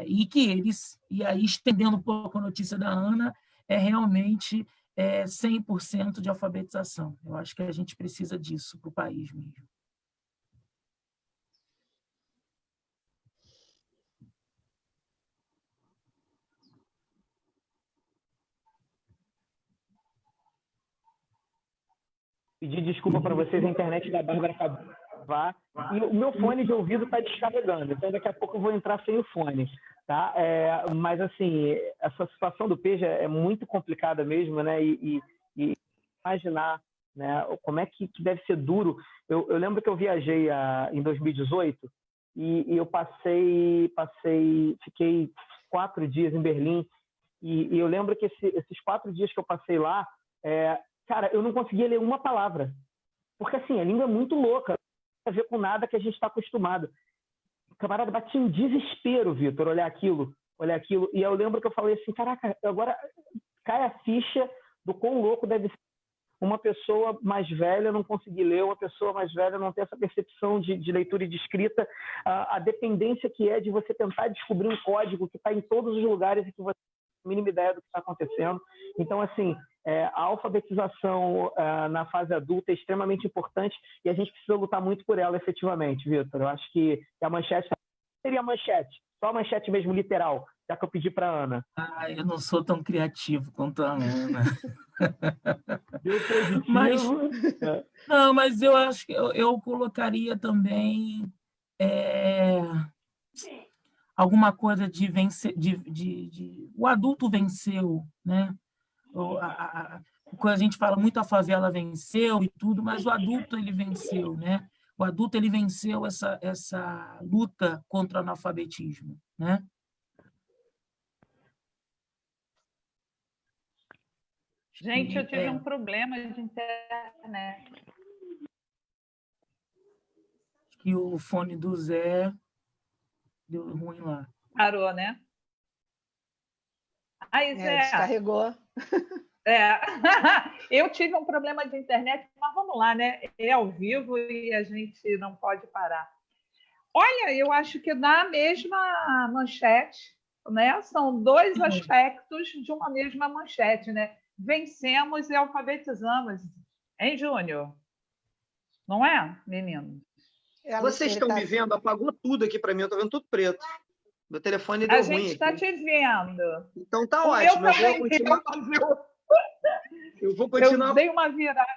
E que eles, e aí estendendo um pouco a notícia da Ana, realmente 100% de alfabetização. Eu acho que a gente precisa disso para o país mesmo.
pedir desculpa para vocês, a internet da Bárbara acabou de travar, e o meu fone de ouvido está descarregando, então daqui a pouco eu vou entrar sem o fone, tá? Mas, assim, essa situação do PEJ é muito complicada mesmo, né? E imaginar, né, como é que deve ser duro. Eu lembro que eu viajei em 2018 e eu fiquei 4 dias em Berlim, e eu lembro que esses 4 dias que eu passei lá, cara, eu não conseguia ler uma palavra, porque, assim, a língua é muito louca, não tem a ver com nada que a gente está acostumado. O camarada batia em desespero, Vitor, olhar aquilo, e eu lembro que eu falei assim, caraca, agora cai a ficha do quão louco deve ser uma pessoa mais velha não conseguir ler, uma pessoa mais velha não ter essa percepção de leitura e de escrita, a dependência que é de você tentar descobrir um código que está em todos os lugares e que você não tem a mínima ideia do que está acontecendo. Então, assim, a alfabetização na fase adulta é extremamente importante e a gente precisa lutar muito por ela, efetivamente, Vitor. Eu acho que a manchete seria a manchete, só a manchete mesmo, literal, já que eu pedi para a Ana.
Eu não sou tão criativo quanto a Ana.
Deu positivo.
Mas eu acho que eu colocaria também alguma coisa de vencer, o adulto venceu, né? Quando a gente fala muito a favela venceu e tudo, mas o adulto ele venceu, né? O adulto ele venceu essa luta contra o analfabetismo, né?
Gente, eu tive um problema de internet.
Que o fone do Zé deu ruim lá.
Parou, né? Aí, Zé.
Descarregou.
Eu tive um problema de internet, mas vamos lá, né? É ao vivo e a gente não pode parar. Olha, eu acho que na mesma manchete, né? São 2 aspectos de uma mesma manchete, né? Vencemos e alfabetizamos. Hein, Júnior? Não é, menino?
Vocês estão me vendo? Apagou tudo aqui para mim, eu estou vendo tudo preto. Meu telefone deu ruim.
A gente está te vendo.
Então tá ótimo. Eu vou continuar.
Eu dei uma virada.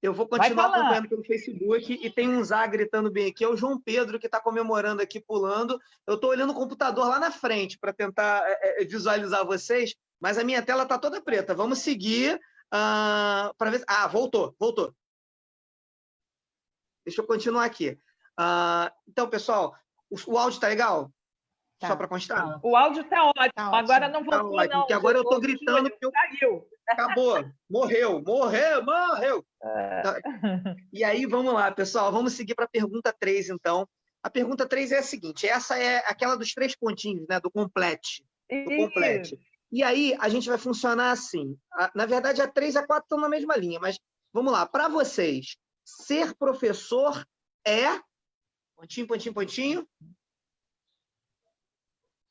Eu vou continuar acompanhando pelo Facebook e tem um Zá gritando bem aqui. É o João Pedro que está comemorando aqui, pulando. Eu estou olhando o computador lá na frente para tentar visualizar vocês, mas a minha tela está toda preta. Vamos seguir para ver. Voltou. Deixa eu continuar aqui. Então, pessoal, o áudio está legal? Tá. Só para constar?
O áudio está ótimo. Agora não voltou,
ótimo,
não.
Porque agora eu estou gritando porque
caiu.
Acabou. Morreu. E aí, vamos lá, pessoal. Vamos seguir para a pergunta 3, então. A pergunta 3 é a seguinte. Essa é aquela dos 3 pontinhos, né? Do complete. E aí, a gente vai funcionar assim. Na verdade, a 3 e a 4 estão na mesma linha, mas vamos lá. Para vocês, ser professor é... Pontinho.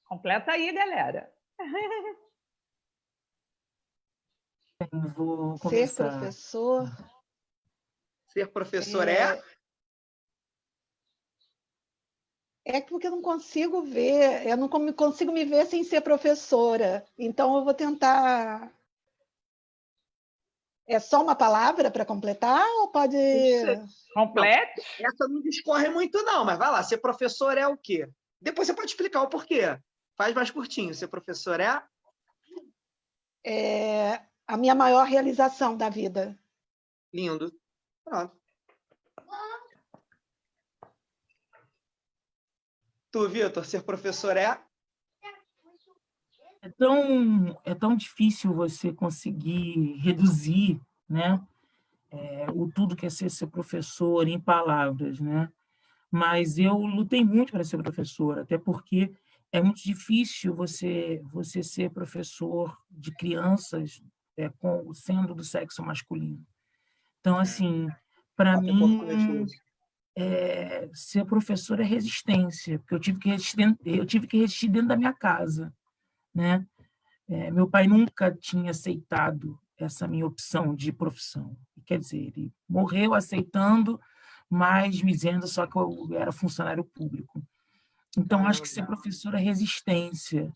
Completa aí, galera.
Vou começar.
Ser professor
É porque eu não consigo ver, eu não consigo me ver sem ser professora. Então, eu vou tentar... É só uma palavra para completar ou pode...
Complete?
Essa não discorre muito, não, mas vai lá. Ser professor é o quê? Depois você pode explicar o porquê. Faz mais curtinho. Ser professor
é a minha maior realização da vida.
Lindo. Pronto. Tu, Vitor, ser professor é
tão difícil você conseguir reduzir, né, o tudo que é ser professor em palavras, né? Mas eu lutei muito para ser professor, até porque é muito difícil você ser professor de crianças sendo do sexo masculino. Então, assim, para mim, ser professor é resistência, porque eu tive que resistir dentro da minha casa, né? Meu pai nunca tinha aceitado essa minha opção de profissão. Quer dizer, ele morreu aceitando, mas me dizendo só que eu era funcionário público. Então, acho que ser professor é resistência,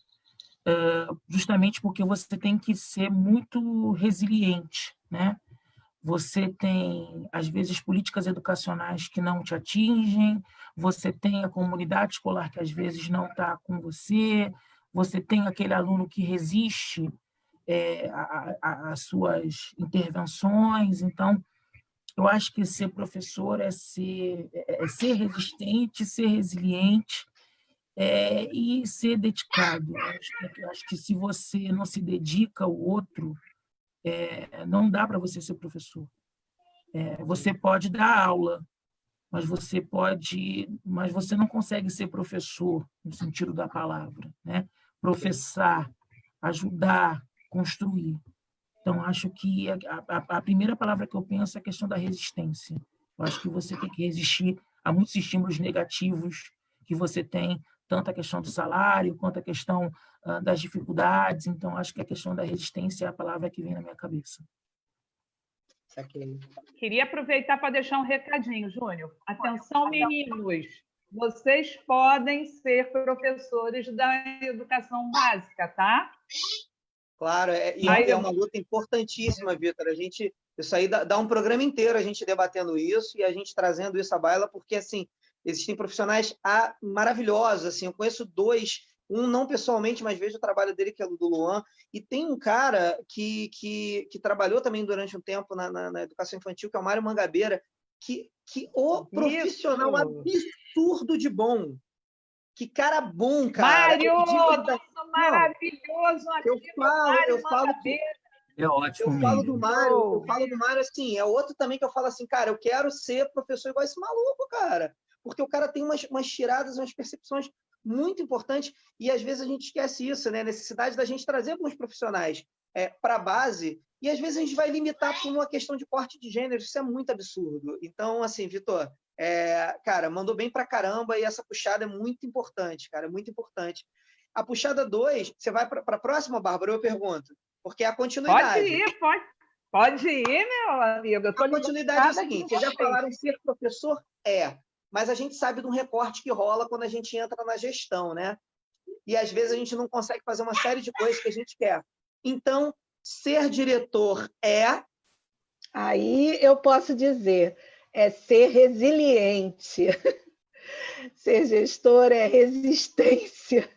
justamente porque você tem que ser muito resiliente, né? você tem, às vezes, políticas educacionais que não te atingem, você tem a comunidade escolar que, às vezes, não está com você tem aquele aluno que resiste às suas intervenções. Então, eu acho que ser professor é ser resistente, ser resiliente, e ser dedicado. Eu acho que se você não se dedica ao outro, não dá para você ser professor. Você pode dar aula, mas você não consegue ser professor no sentido da palavra, né? Professar, ajudar, construir. Então, acho que a primeira palavra que eu penso é a questão da resistência. Eu acho que você tem que resistir a muitos estímulos negativos que você tem, tanto a questão do salário, quanto a questão das dificuldades. Então, acho que a questão da resistência é a palavra que vem na minha cabeça.
Queria aproveitar para deixar um recadinho, Júnior. Atenção, meninos. Vocês podem ser professores da educação básica, tá?
Claro, é uma luta importantíssima, Vitor. Isso aí dá um programa inteiro a gente debatendo isso e a gente trazendo isso à baila, porque assim, existem profissionais maravilhosos. Assim, eu conheço dois, um não pessoalmente, mas vejo o trabalho dele, que é o do Luan, e tem um cara que trabalhou também durante um tempo na educação infantil, que é o Mário Mangabeira, que o profissional absurdo de bom. Que cara bom, cara.
Mário, nosso maravilhoso amigo,
eu falo que
é ótimo.
Eu falo do Mário assim, é outro também que eu falo assim, cara, eu quero ser professor igual esse maluco, cara. Porque o cara tem umas tiradas, umas percepções muito importantes, e às vezes a gente esquece isso, né? A necessidade da gente trazer alguns profissionais para a base, e às vezes a gente vai limitar por uma questão de corte de gênero, isso é muito absurdo. Então, assim, Vitor, cara, mandou bem pra caramba, e essa puxada é muito importante, cara, muito importante. A puxada 2, você vai para a próxima, Bárbara, eu pergunto, porque é a continuidade.
Pode ir, meu amigo.
A continuidade é o seguinte, vocês já falaram ser professor? Mas a gente sabe de um recorte que rola quando a gente entra na gestão, né? E às vezes a gente não consegue fazer uma série de coisas que a gente quer. Então, ser diretor
Aí eu posso dizer, ser resiliente. Ser gestor é resistência.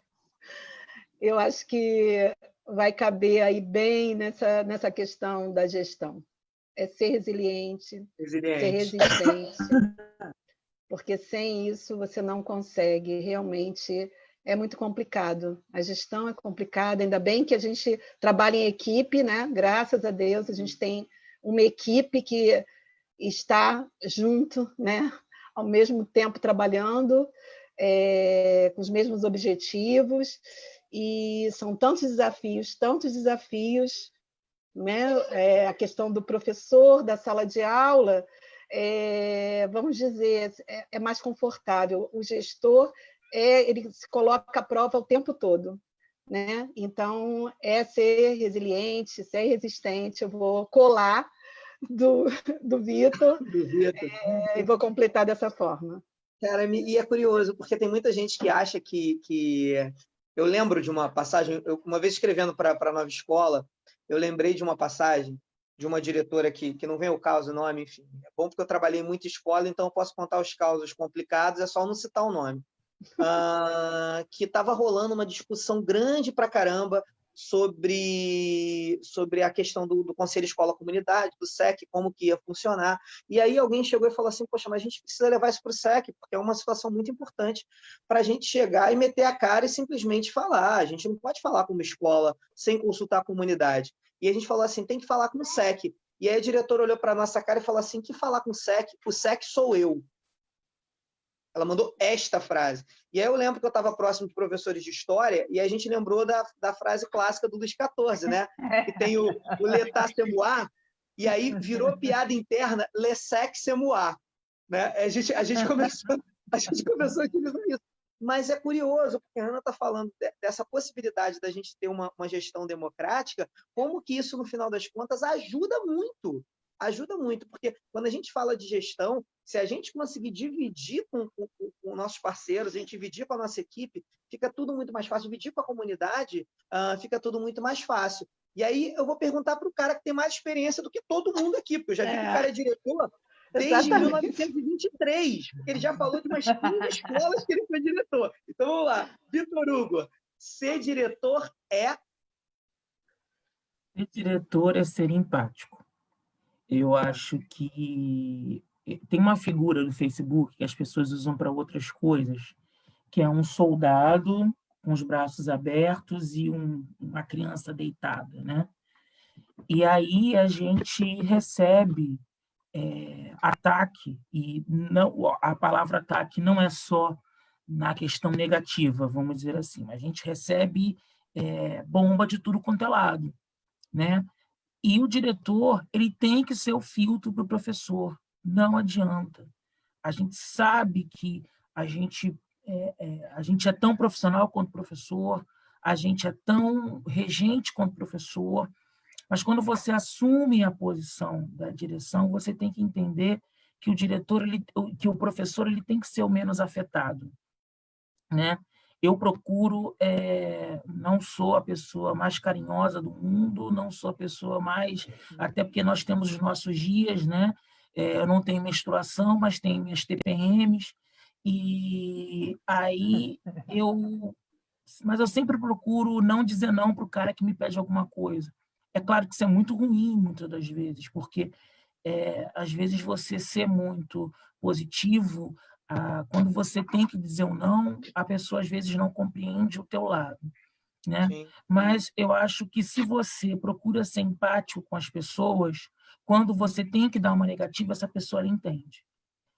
Eu acho que vai caber aí bem nessa questão da gestão. É ser resiliente, ser resistente. Porque sem isso você não consegue, realmente é muito complicado. A gestão é complicada, ainda bem que a gente trabalha em equipe, né? Graças a Deus, a gente tem uma equipe que está junto, né? Ao mesmo tempo trabalhando, com os mesmos objetivos, e são tantos desafios, né? A questão do professor, da sala de aula, vamos dizer, é mais confortável. O gestor, ele se coloca à prova o tempo todo, né? Então, ser resiliente, ser resistente. Eu vou colar do Vitor, e vou completar dessa forma.
Cara, e é curioso, porque tem muita gente que acha que... Eu lembro de uma passagem, uma vez escrevendo para a Nova Escola, eu lembrei de uma passagem de uma diretora que não vem ao caso o nome, enfim. É bom porque eu trabalhei em muita escola, então eu posso contar os causos complicados, é só não citar o nome. Que estava rolando uma discussão grande pra caramba sobre a questão do Conselho Escola-Comunidade, do SEC, como que ia funcionar. E aí alguém chegou e falou assim, poxa, mas a gente precisa levar isso para o SEC, porque é uma situação muito importante para a gente chegar e meter a cara e simplesmente falar. A gente não pode falar com uma escola sem consultar a comunidade. E a gente falou assim, tem que falar com o SEC. E aí a diretora olhou para a nossa cara e falou assim, que falar com o SEC? O SEC sou eu. Ela mandou esta frase. E aí eu lembro que eu estava próximo de professores de história e a gente lembrou da frase clássica do Luís XIV, né? Que tem o l'état c'est moi, e aí virou piada interna, le sec c'est moi. Né? A gente começou a utilizar isso. Mas é curioso, porque a Ana está falando dessa possibilidade da gente ter uma gestão democrática, como que isso, no final das contas, ajuda muito. Ajuda muito, porque quando a gente fala de gestão, se a gente conseguir dividir com nossos parceiros, a gente dividir com a nossa equipe, fica tudo muito mais fácil. Dividir com a comunidade, fica tudo muito mais fácil. E aí eu vou perguntar para o cara que tem mais experiência do que todo mundo aqui, porque eu já vi que o cara é diretor desde 1923, porque ele já falou de umas 15 escolas que ele foi diretor. Então, vamos lá. Vitor Hugo, ser diretor é...
Ser diretor é ser empático. Eu acho que tem uma figura no Facebook que as pessoas usam para outras coisas, que é um soldado com os braços abertos e uma criança deitada, né? E aí a gente recebe ataque, e não, a palavra ataque não é só na questão negativa, vamos dizer assim, mas a gente recebe bomba de tudo quanto é lado, né? E o diretor, ele tem que ser o filtro para o professor, não adianta. A gente sabe que a gente é tão profissional quanto professor, a gente é tão regente quanto professor, mas quando você assume a posição da direção, você tem que entender que o diretor, que o professor, ele tem que ser o menos afetado, né? Eu procuro, não sou a pessoa mais carinhosa do mundo, não sou a pessoa mais, até porque nós temos os nossos dias, né? Eu não tenho menstruação, mas tenho minhas TPMs, e aí mas eu sempre procuro não dizer não para o cara que me pede alguma coisa. É claro que isso é muito ruim, muitas das vezes, porque às vezes você ser muito positivo, quando você tem que dizer um não, a pessoa às vezes não compreende o teu lado, né?
Sim.
Mas eu acho que se você procura ser empático com as pessoas, quando você tem que dar uma negativa, essa pessoa ela entende.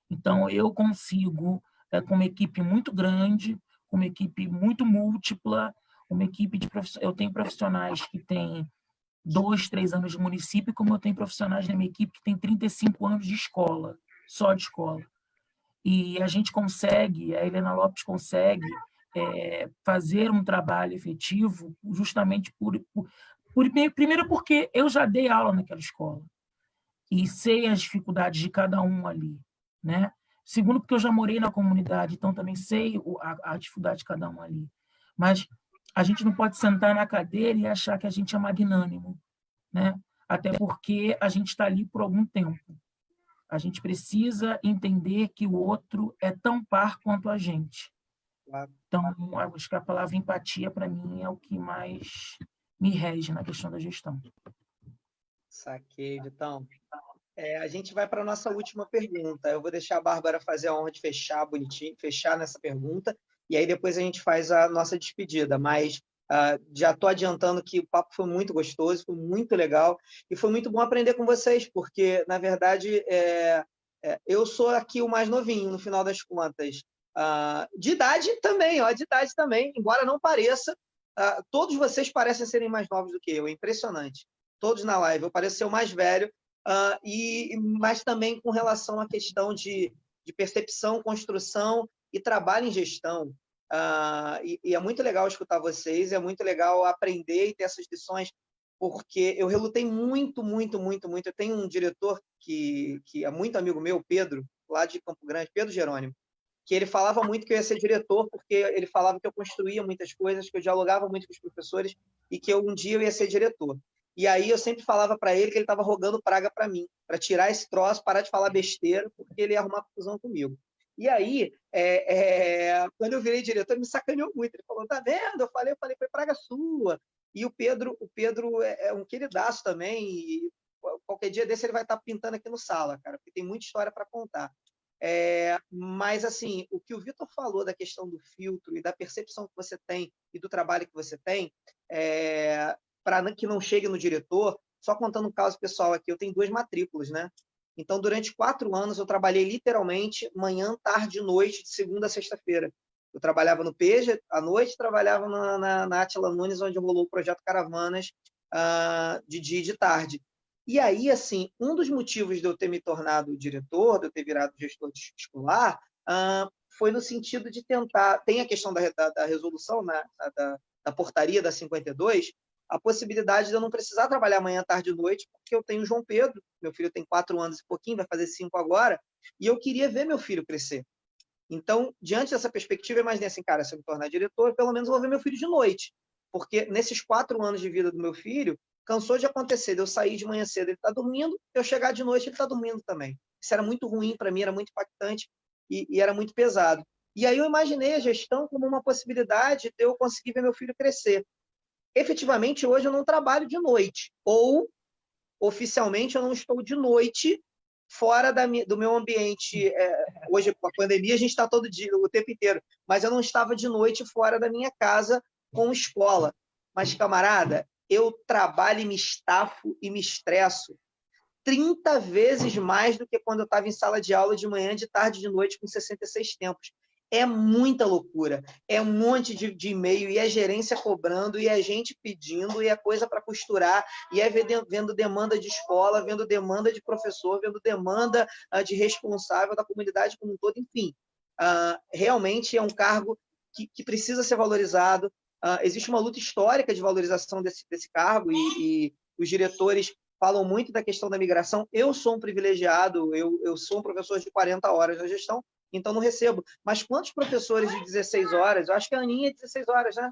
Então, eu consigo, com uma equipe muito grande, com uma equipe muito múltipla, uma equipe de eu tenho profissionais que têm 2, 3 anos de município, como eu tenho profissionais na minha equipe que têm 35 anos de escola, só de escola. E a gente consegue, a Helena Lopes consegue fazer um trabalho efetivo justamente primeiro porque eu já dei aula naquela escola e sei as dificuldades de cada um ali, né? Segundo, porque eu já morei na comunidade, então também sei a dificuldade de cada um ali. Mas a gente não pode sentar na cadeira e achar que a gente é magnânimo, né? Até porque a gente está ali por algum tempo. A gente precisa entender que o outro é tão par quanto a gente. Então, acho que a palavra empatia, para mim, é o que mais me rege na questão da gestão.
Saquei, Vitão. A gente vai para a nossa última pergunta. Eu vou deixar a Bárbara fazer a honra de fechar bonitinho, fechar nessa pergunta, e aí depois a gente faz a nossa despedida. Mas já estou adiantando que o papo foi muito gostoso, foi muito legal, e foi muito bom aprender com vocês, porque, na verdade, eu sou aqui o mais novinho, no final das contas. De idade também, embora não pareça, todos vocês parecem serem mais novos do que eu, é impressionante. Todos na live, eu pareço ser o mais velho, mas também com relação à questão de percepção, construção e trabalho em gestão. E é muito legal escutar vocês, é muito legal aprender e ter essas lições, porque eu relutei muito. Eu tenho um diretor que é muito amigo meu, Pedro, lá de Campo Grande, Pedro Jerônimo, que ele falava muito que eu ia ser diretor, porque ele falava que eu construía muitas coisas, que eu dialogava muito com os professores e que um dia eu ia ser diretor. E aí eu sempre falava para ele que ele estava rogando praga para mim, para tirar esse troço, parar de falar besteira, porque ele ia arrumar confusão comigo. E aí, quando eu virei diretor, ele me sacaneou muito. Ele falou, tá vendo? Eu falei, foi praga sua. E o Pedro é um queridaço também, e qualquer dia desse ele vai estar pintando aqui no sala, cara, porque tem muita história para contar. Mas, assim, o que o Vitor falou da questão do filtro e da percepção que você tem e do trabalho que você tem, para que não chegue no diretor, só contando um caso pessoal aqui, eu tenho 2 matrículas, né? Então, durante 4 anos, eu trabalhei literalmente manhã, tarde e noite, de segunda a sexta-feira. Eu trabalhava no PEJA à noite, trabalhava na Átila Nunes, onde rolou o projeto Caravanas de dia e de tarde. E aí, assim, um dos motivos de eu ter me tornado diretor, de eu ter virado gestor escolar, foi no sentido de tentar... Tem a questão da resolução, né, da portaria da 52, a possibilidade de eu não precisar trabalhar manhã, tarde e noite, porque eu tenho o João Pedro, meu filho tem 4 anos e pouquinho, vai fazer 5 agora, e eu queria ver meu filho crescer. Então, diante dessa perspectiva, eu imaginei assim, cara, se eu me tornar diretor, pelo menos eu vou ver meu filho de noite, porque nesses 4 anos de vida do meu filho, cansou de acontecer, de eu sair de manhã cedo, ele está dormindo, eu chegar de noite, ele está dormindo também. Isso era muito ruim para mim, era muito impactante e era muito pesado. E aí eu imaginei a gestão como uma possibilidade de eu conseguir ver meu filho crescer. Efetivamente, hoje eu não trabalho de noite, ou oficialmente eu não estou de noite fora do meu ambiente. Hoje, com a pandemia, a gente está todo dia, o tempo inteiro, mas eu não estava de noite fora da minha casa com escola. Mas, camarada, eu trabalho e me estafo e me estresso 30 vezes mais do que quando eu estava em sala de aula de manhã, de tarde, de noite, com 66 tempos. É muita loucura, é um monte de e-mail, e é gerência cobrando, e é gente pedindo, e é coisa para costurar, e é vendo demanda de escola, vendo demanda de professor, vendo demanda de responsável da comunidade como um todo, enfim. Realmente é um cargo que precisa ser valorizado. Existe uma luta histórica de valorização desse cargo, e os diretores falam muito da questão da migração. Eu sou um privilegiado, eu sou um professor de 40 horas na gestão, então não recebo. Mas quantos professores de 16 horas? Eu acho que a Aninha é 16 horas, né?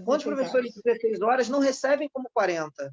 Quantos professores de 16 horas não recebem como 40?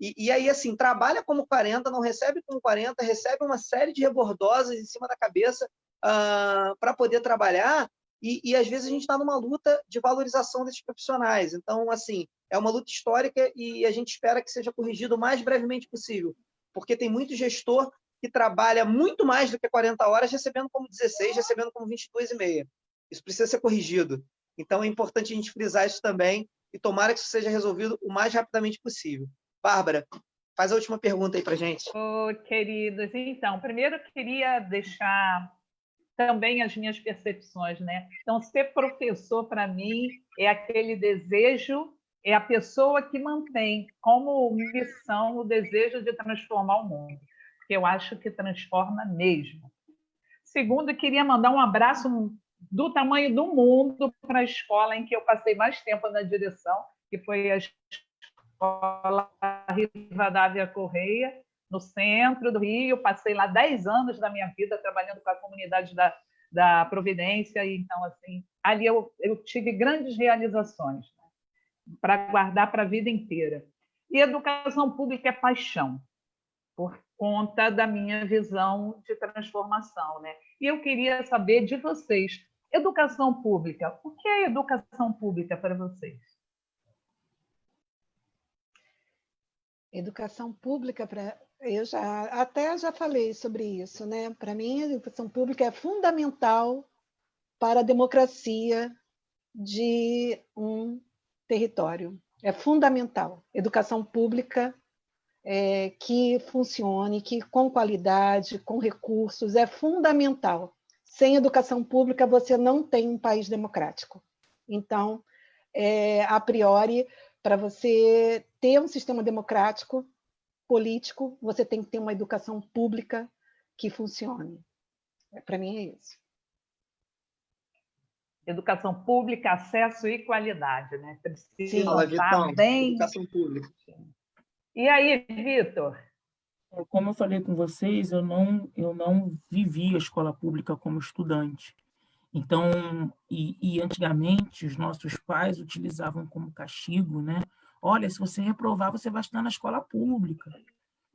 E aí, assim, trabalha como 40, não recebe como 40, recebe uma série de rebordosas em cima da cabeça para poder trabalhar, e às vezes a gente está numa luta de valorização desses profissionais. Então, assim, é uma luta histórica e a gente espera que seja corrigido o mais brevemente possível, porque tem muito gestor que trabalha muito mais do que 40 horas, recebendo como 16, recebendo como 22,5. Isso precisa ser corrigido. Então, é importante a gente frisar isso também e tomara que isso seja resolvido o mais rapidamente possível. Bárbara, faz a última pergunta aí para a gente.
Queridos, então, primeiro eu queria deixar também as minhas percepções, né? Então, ser professor, para mim, é aquele desejo, é a pessoa que mantém como missão o desejo de transformar o mundo, porque eu acho que transforma mesmo. Segundo, eu queria mandar um abraço do tamanho do mundo para a escola em que eu passei mais tempo na direção, que foi a Escola Rivadavia Correia, no centro do Rio. Passei lá 10 anos da minha vida trabalhando com a comunidade da Providência, e então, assim, ali eu tive grandes realizações, né, para guardar para a vida inteira. E educação pública é paixão, por conta da minha visão de transformação, né? E eu queria saber de vocês, educação pública, o que é educação pública para vocês?
Educação pública, eu já falei sobre isso, né? Para mim, a educação pública é fundamental para a democracia de um território. É fundamental. Educação pública que funcione, que com qualidade, com recursos, é fundamental. Sem educação pública, você não tem um país democrático. Então, a priori, para você ter um sistema democrático, político, você tem que ter uma educação pública que funcione. Para mim é isso.
Educação pública, acesso e qualidade, né?
Precisa estar bem. Educação pública.
E aí, Vitor?
Como eu falei com vocês, eu não vivi a escola pública como estudante. Então, e antigamente, os nossos pais utilizavam como castigo, né? Olha, se você reprovar, você vai estudar na escola pública.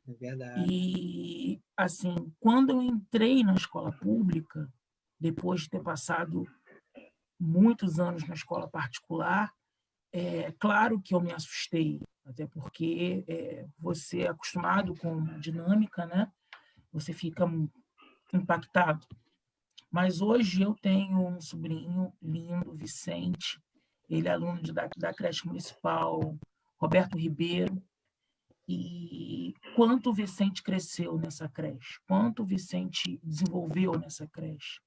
É verdade.
E, assim, quando eu entrei na escola pública, depois de ter passado muitos anos na escola particular, claro que eu me assustei, até porque você é acostumado com dinâmica, né? Você fica impactado. Mas hoje eu tenho um sobrinho lindo, Vicente, ele é aluno da creche municipal Roberto Ribeiro, e quanto o Vicente cresceu nessa creche, quanto o Vicente desenvolveu nessa creche.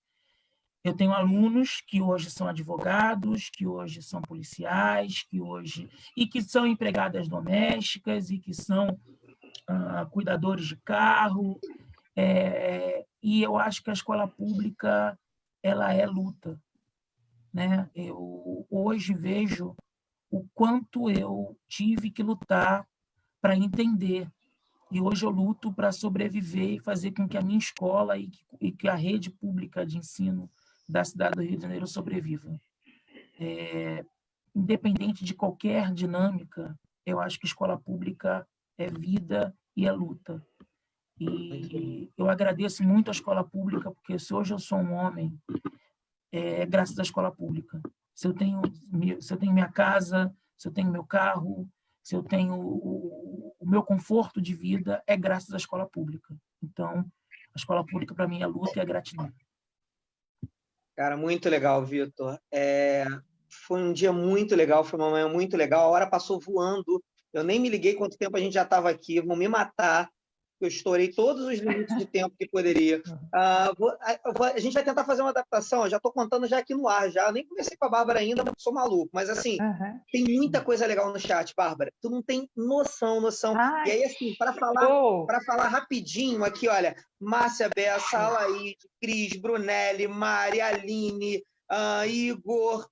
Eu tenho alunos que hoje são advogados, que hoje são policiais, que são empregadas domésticas, e que são cuidadores de carro. E eu acho que a escola pública ela é luta, né? Eu hoje vejo o quanto eu tive que lutar para entender. E hoje eu luto para sobreviver e fazer com que a minha escola e que a rede pública de ensino da cidade do Rio de Janeiro sobreviva. Independente de qualquer dinâmica, eu acho que escola pública é vida e é luta. E eu agradeço muito a escola pública, porque se hoje eu sou um homem, é graças à escola pública. Se eu tenho minha casa, se eu tenho meu carro, se eu tenho o meu conforto de vida, é graças à escola pública. Então, a escola pública, para mim, é luta e é gratidão.
Cara, muito legal, Vitor. Foi um dia muito legal, foi uma manhã muito legal. A hora passou voando. Eu nem me liguei quanto tempo a gente já estava aqui. Vão me matar. Eu estourei todos os limites de tempo que poderia. A gente vai tentar fazer uma adaptação. Eu já estou contando já aqui no ar. Já. Eu nem conversei com a Bárbara ainda, porque sou maluco. Mas, assim, tem muita coisa legal no chat, Bárbara. Tu não tem noção. E aí, assim, para falar rapidinho aqui, olha, Márcia Bessa, Alaide, Cris, Brunelli, Mari, Aline, Igor.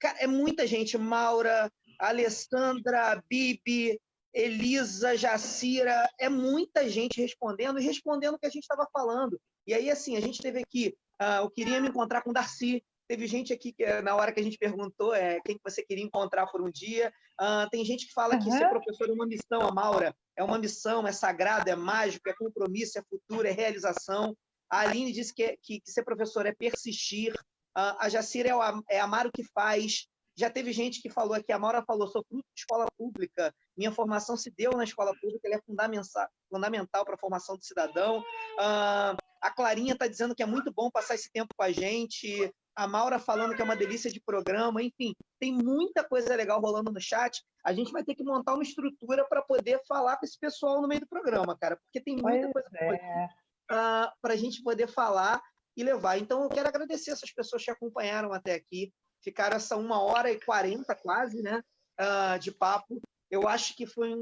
Cara, é muita gente. Maura, Alessandra, Bibi, Elisa, Jacira, é muita gente respondendo e respondendo o que a gente estava falando. E aí, assim, a gente teve aqui, eu queria me encontrar com o Darcy, teve gente aqui que na hora que a gente perguntou quem que você queria encontrar por um dia, tem gente que fala que ser professor é uma missão, a Maura, é uma missão, é sagrado, é mágico, é compromisso, é futuro, é realização. A Aline disse que ser professor é persistir, a Jacira é amar o que faz. Já teve gente que falou aqui, a Maura falou, sou fruto de escola pública, minha formação se deu na escola pública, ela é fundamental para a formação do cidadão. A Clarinha está dizendo que é muito bom passar esse tempo com a gente, a Maura falando que é uma delícia de programa, enfim, tem muita coisa legal rolando no chat. A gente vai ter que montar uma estrutura para poder falar com esse pessoal no meio do programa, cara, porque tem muita coisa para a gente poder falar e levar. Então, eu quero agradecer essas pessoas que acompanharam até aqui, ficaram essa 1h40 quase, né, de papo. Eu acho que foi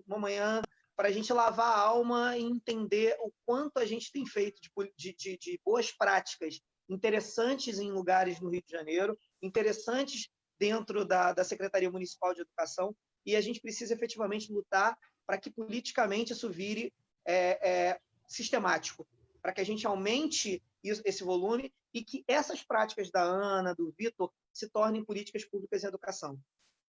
uma manhã para a gente lavar a alma e entender o quanto a gente tem feito de boas práticas interessantes em lugares no Rio de Janeiro, interessantes dentro da Secretaria Municipal de Educação, e a gente precisa efetivamente lutar para que politicamente isso vire sistemático, para que a gente aumente esse volume e que essas práticas da Ana, do Vitor, se tornem políticas públicas em educação.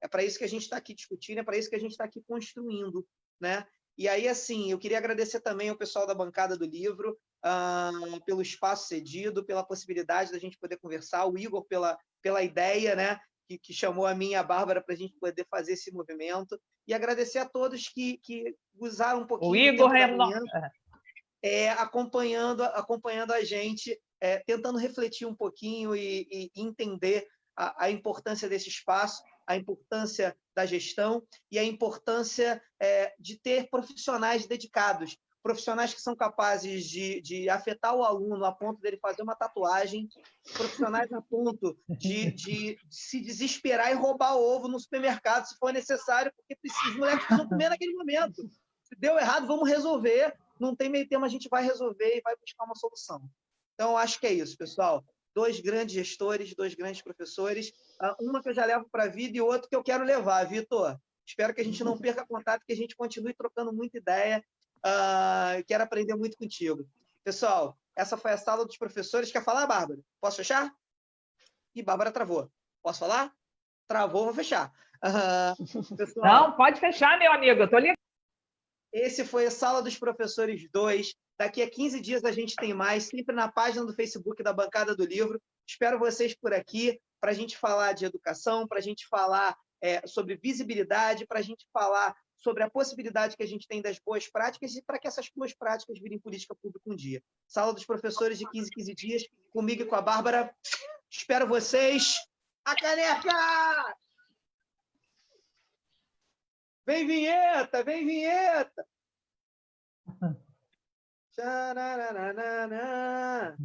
É para isso que a gente está aqui discutindo, é para isso que a gente está aqui construindo, né? E aí, assim, eu queria agradecer também ao pessoal da bancada do livro pelo espaço cedido, pela possibilidade da gente poder conversar, o Igor pela ideia, né, que chamou a mim e a Bárbara para a gente poder fazer esse movimento, e agradecer a todos que usaram um pouquinho
o Igor
do tempo da manhã, acompanhando a gente, tentando refletir um pouquinho e entender a importância desse espaço, a importância da gestão e a importância de ter profissionais dedicados, profissionais que são capazes de afetar o aluno a ponto dele fazer uma tatuagem, profissionais a ponto de se desesperar e roubar ovo no supermercado, se for necessário, porque os moleques precisam comer naquele momento. Se deu errado, vamos resolver. Não tem meio termo, a gente vai resolver e vai buscar uma solução. Então, acho que é isso, pessoal. 2 grandes gestores, 2 grandes professores, uma que eu já levo para a vida e outra que eu quero levar, Vitor. Espero que a gente não perca contato, que a gente continue trocando muita ideia. Quero aprender muito contigo. Pessoal, essa foi a sala dos professores. Quer falar, Bárbara? Posso fechar? Ih, Bárbara travou. Posso falar? Travou, vou fechar.
Pessoal, não, pode fechar, meu amigo. Eu estou ligado.
Esse foi a Sala dos Professores 2. Daqui a 15 dias a gente tem mais, sempre na página do Facebook da Bancada do Livro. Espero vocês por aqui para a gente falar de educação, para a gente falar sobre visibilidade, para a gente falar sobre a possibilidade que a gente tem das boas práticas e para que essas boas práticas virem política pública um dia. Sala dos Professores de 15 dias, comigo e com a Bárbara. Espero vocês. A caneca! Vem vinheta, vem vinheta! Tcharararana.